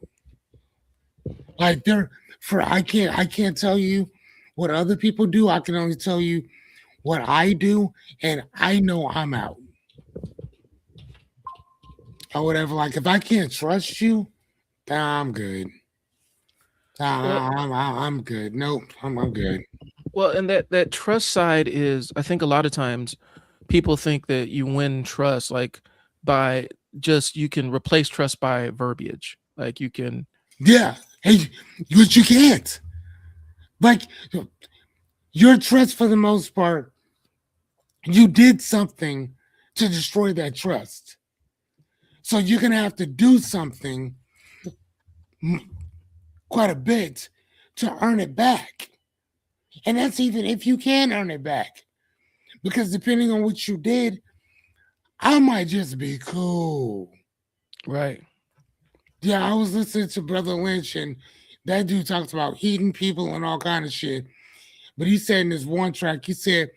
Like there for I can't tell you what other people do. I can only tell you what I do, and I know I'm out or whatever. Like if I can't trust you, nah, I'm good. Well, I'm good. Nope, I'm good. well, and that trust side is, I think a lot of times people think that you win trust like by just you can replace trust by verbiage. Like you can, Yeah, hey, but you can't. Like your trust, for the most part, you did something to destroy that trust. So you're gonna have to do something quite a bit to earn it back. And that's even if you can earn it back. Because depending on what you did, I might just be cool. right. Yeah, I was listening to Brother Lynch and that dude talks about eating people and all kind of shit. But he said in this one track, he said,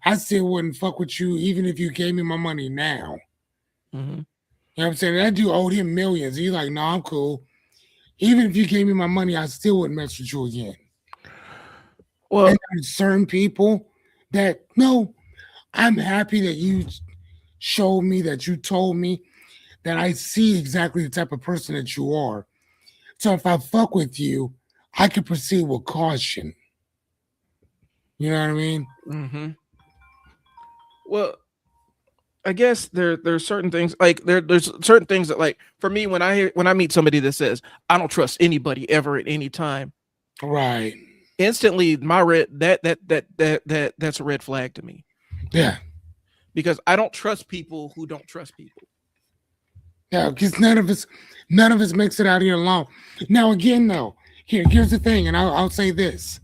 I still wouldn't fuck with you even if you gave me my money now. Hmm. You know what I'm saying? That dude owed him millions. He's like, no, I'm cool. Even if you gave me my money, I still wouldn't mess with you again. And Well, there's certain people that, no, I'm happy that you showed me, that you told me that I see exactly the type of person that you are. So if I fuck with you, I can proceed with caution. You know what I mean? hmm, well, I guess there's certain things like there's certain things that like for me when I meet somebody that says I don't trust anybody ever at any time, Right. instantly my red that's a red flag to me Yeah. because I don't trust people who don't trust people. Yeah. Because none of us makes it out here alone. Now again, though, here's the thing, and I'll say this.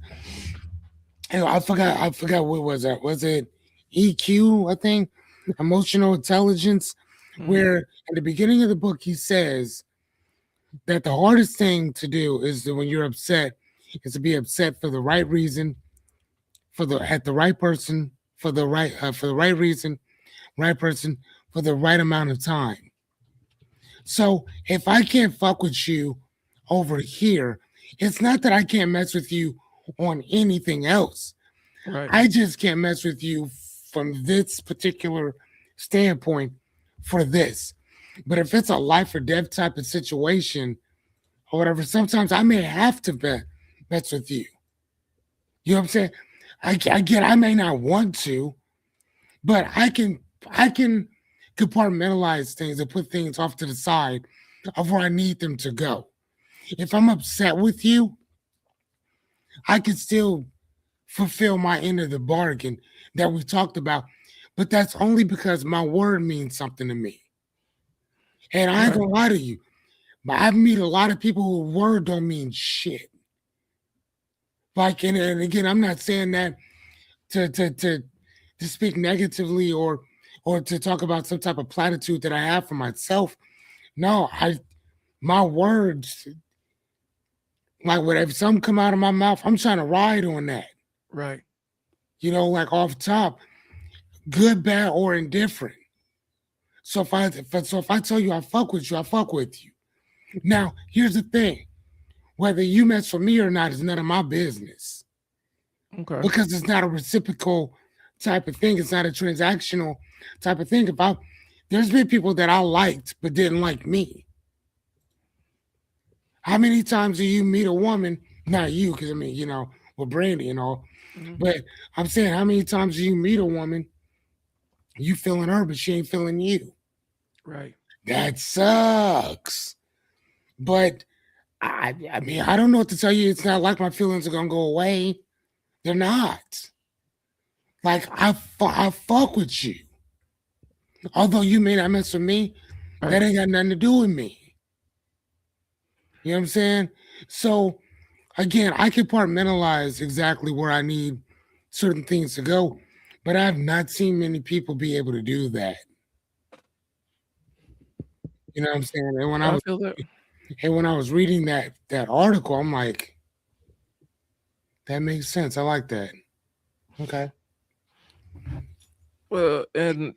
I forgot what was that? Was it EQ? I think emotional intelligence. Hmm. Where at the beginning of the book he says that the hardest thing to do is that when you're upset, is to be upset for the right reason, for the at the right person, for the right reason, right person, for the right amount of time. So if I can't fuck with you over here, it's not that I can't mess with you on anything else. Right. I just can't mess with you from this particular standpoint for this. But if it's a life or death type of situation or whatever, sometimes I may have to mess with you. You know what I'm saying? I get I may not want to, but I can compartmentalize things and put things off to the side of where I need them to go. If I'm upset with you, I can still fulfill my end of the bargain that we talked about, but that's only because my word means something to me. And I ain't Right. gonna lie to you, but I've met a lot of people who word don't mean shit. Like, and again, I'm not saying that to speak negatively or to talk about some type of platitude that I have for myself. No, my words, like whatever some come out of my mouth, I'm trying to ride on that. Right. Like off top, good, bad, or indifferent. So if I tell you I fuck with you, I fuck with you. Now, here's the thing: whether you mess with me or not is none of my business Okay. because it's not a reciprocal type of thing. It's not a transactional type of thing. There's been people that I liked but didn't like me. How many times do you meet a woman? Not you, because I mean, with Brandy and all. Hmm. But I'm saying, how many times do you meet a woman, you feeling her, but she ain't feeling you? Right. That sucks. But I mean, I don't know what to tell you. It's not like my feelings are gonna go away. They're not. Like I fuck with you. Although you may not mess with me, that Right. ain't got nothing to do with me. You know what I'm saying? So again, I compartmentalize exactly where I need certain things to go, but I've not seen many people be able to do that. You know what I'm saying? I feel that. And when I was reading that article, I'm like, that makes sense. I like that. Okay. Well, and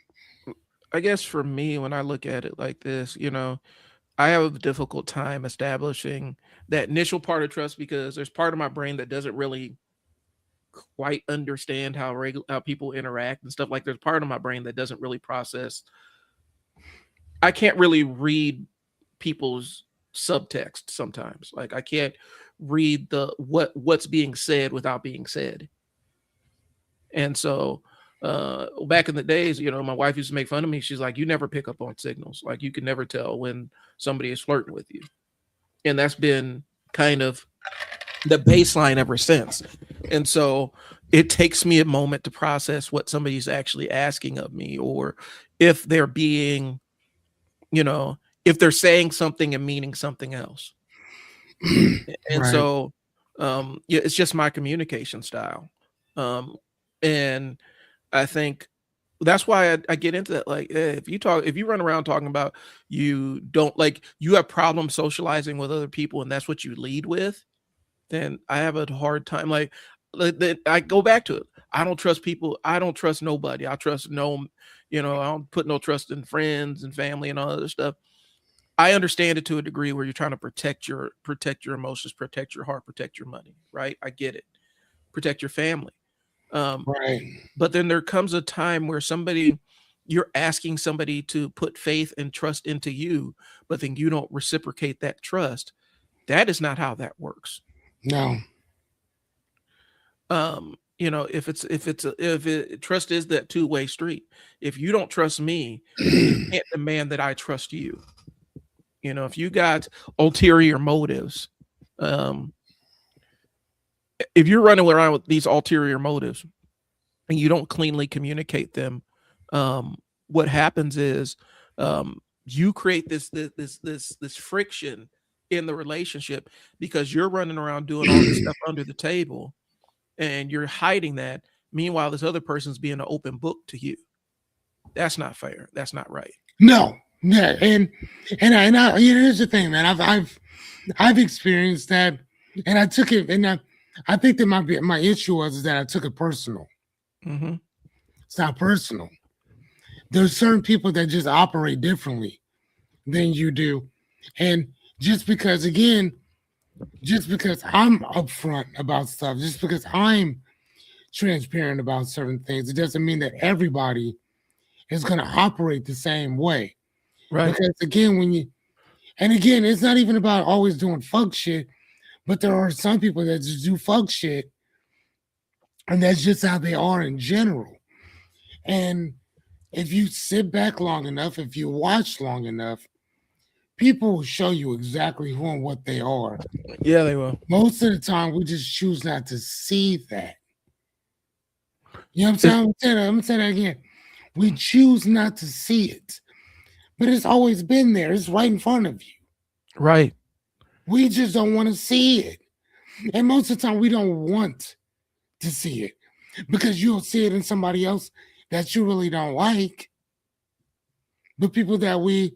I guess for me, when I look at it like this, I have a difficult time establishing that initial part of trust because there's part of my brain that doesn't really quite understand how people interact and stuff. Like there's part of my brain that doesn't really process. I can't really read people's subtext sometimes. Like I can't read what's being said without being said. And so back in the days, my wife used to make fun of me. She's like, you never pick up on signals. Like you can never tell when somebody is flirting with you. And that's been kind of the baseline ever since. And so it takes me a moment to process what somebody's actually asking of me, or if they're being, you know, if they're saying something and meaning something else. And Right. so yeah, it's just my communication style. Um, and I think that's why I get into that. Like, if you run around talking about you don't like, you have problems socializing with other people, and that's what you lead with, then I have a hard time. Like I go back to it. I don't trust people. I don't trust nobody. I trust no, I don't put no trust in friends and family and all that other stuff. I understand it to a degree where you're trying to protect your emotions, protect your heart, protect your money, right? I get it. Protect your family. Um, Right. but then there comes a time where you're asking somebody to put faith and trust into you, but then you don't reciprocate that trust. That is not how that works. No. If trust is that two-way street. If you don't trust me, then you can't demand that I trust you. If you got ulterior motives, um, if you're running around with these ulterior motives and you don't cleanly communicate them, what happens is you create this friction in the relationship because you're running around doing all this stuff under the table and you're hiding that. Meanwhile, this other person's being an open book to you. That's not fair. That's not right. No. Yeah. And here's the thing, man. I've experienced that, and I took it, and I think that my issue was is that I took it personal. Hmm. It's not personal. There's certain people that just operate differently than you do, and just because again, just because I'm upfront about stuff, just because I'm transparent about certain things, it doesn't mean that everybody is going to operate the same way. Right. Because again, again, it's not even about always doing fuck shit, but there are some people that just do fuck shit, and that's just how they are in general. And if you sit back long enough, if you watch long enough, people will show you exactly who and what they are. Yeah, they will. Most of the time, we just choose not to see that. You know what I'm It's, saying? I'm gonna say that again. We choose not to see it. but it's always been there. It's right in front of you. Right. We just don't want to see it. And most of the time, we don't want to see it because you'll see it in somebody else that you really don't like. The people that we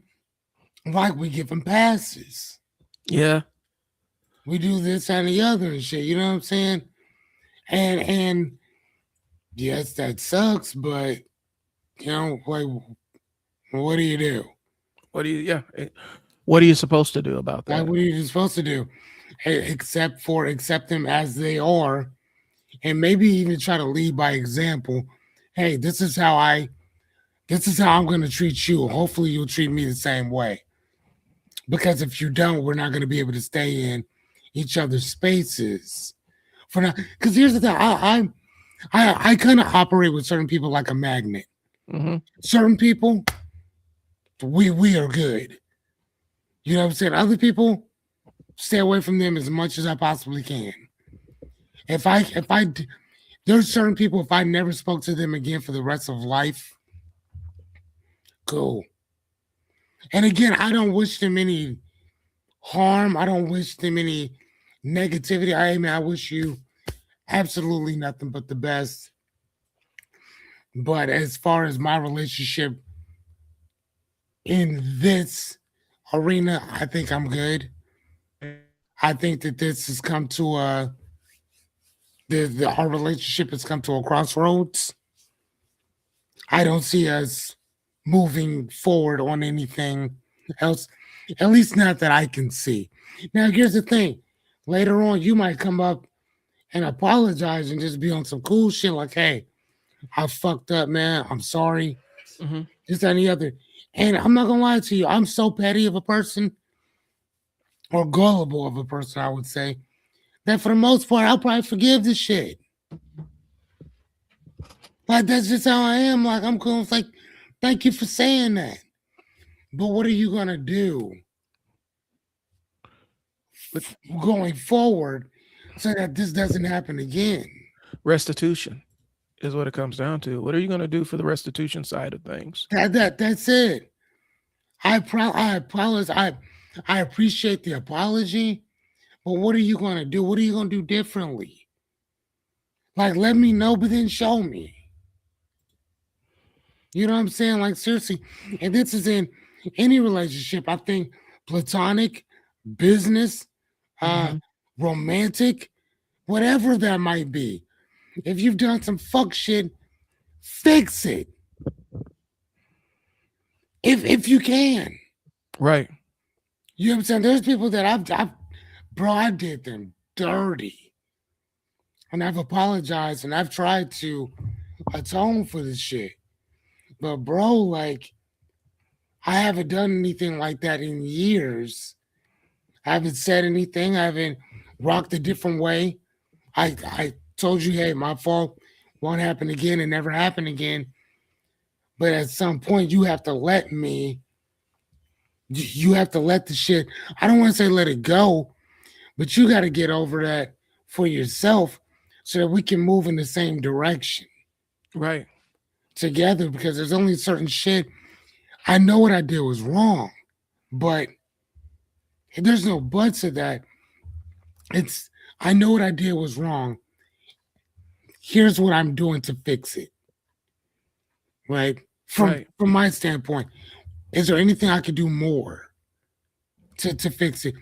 like, we give them passes. Yeah. We do this and the other and shit. You know what I'm saying? And yes, that sucks, but you know, like, what do you do? What do you? Yeah. What are you supposed to do about Like, that? what are you supposed to do? Except for accept them as they are, and maybe even try to lead by example. Hey, this is how I'm going to treat you. Hopefully, you'll treat me the same way. Because if you don't, we're not going to be able to stay in each other's spaces. For now, because here's the thing, I kind of operate with certain people like a magnet. Mm-hmm. Certain people, we are good. You know what I'm saying? Other people, stay away from them as much as I possibly can. If I there's certain people, if I never spoke to them again for the rest of life, cool. And again, I don't wish them any harm. I don't wish them any negativity. I wish you absolutely nothing but the best. But as far as my relationship in this arena, I think I'm good. I think that this has come to our relationship has come to a crossroads. I don't see us moving forward on anything else, at least not that I can see. Now, here's the thing: later on, you might come up and apologize and just be on some cool shit, like, "Hey, I fucked up, man. I'm sorry." Mm-hmm. This and the other. And I'm not gonna lie to you, I'm so petty of a person, or gullible of a person, I would say, that for the most part, I'll probably forgive the shit. Like, that's just how I am. Like, I'm cool. It's like, thank you for saying that. But what are you gonna do But going forward so that this doesn't happen again? restitution is what it comes down to. What are you going to do for the restitution side of things? That's it. I apologize. I appreciate the apology, but what are you gonna do? What are you gonna do differently? Like, let me know, but then show me. You know what I'm saying? Like, seriously. And this is in any relationship. I think platonic, business, uh, Mm-hmm. romantic, whatever that might be. If you've done some fuck shit, fix it. If you can. Right. You know what I'm saying? There's people that bro, I did them dirty. And I've apologized and I've tried to atone for this shit. But bro, like, I haven't done anything like that in years. I haven't said anything. I haven't rocked a different way. I told you, hey, my fault. Won't happen again and never happen again. But at some point, you have to let me. You have to let the shit. I don't want to say let it go, but you got to get over that for yourself, so that we can move in the same direction Right. together. Because there's only certain shit. I know what I did was wrong, but there's no buts to that. It's I know what I did was wrong. Here's what I'm doing to fix it. Right? Right. From my standpoint, is there anything I could do more to fix it?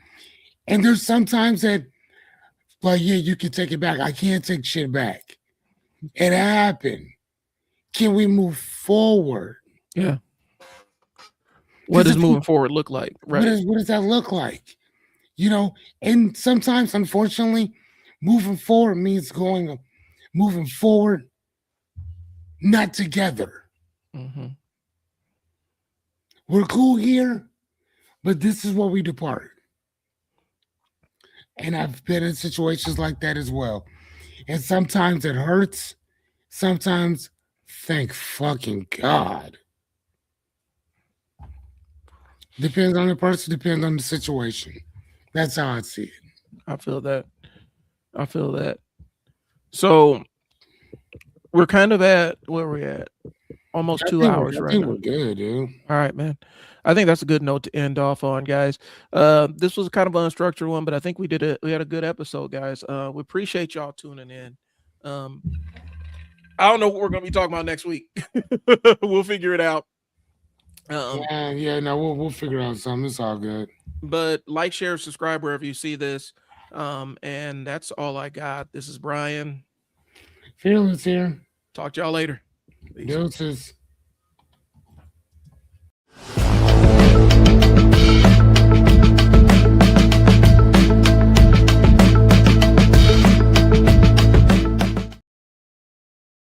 And there's sometimes that, like, yeah, you can take it back. I can't take shit back. It happened. Can we move forward? Yeah. What Because does if you, moving forward look like? Right. what does that look like? You know, and sometimes, unfortunately, moving forward means moving forward, not together. Mm-hmm. We're cool here, but this is where we depart. And I've been in situations like that as well. And sometimes it hurts. Sometimes, thank fucking God. Depends on the person, depends on the situation. That's how I see it. I feel that. I feel that. So we're kind of at where we're at. almost I 2 think hours right we're now. good, dude. All right, man. I think that's a good note to end off on, guys. This was kind of an unstructured one, but I think we had a good episode, guys. We appreciate y'all tuning in. I don't know what we're gonna be talking about next week. We'll figure it out. No, we'll figure out something. It's all good. But like, share, subscribe wherever you see this. And that's all I got. This is Brian. Fearless here. Talk to y'all later. Deuces.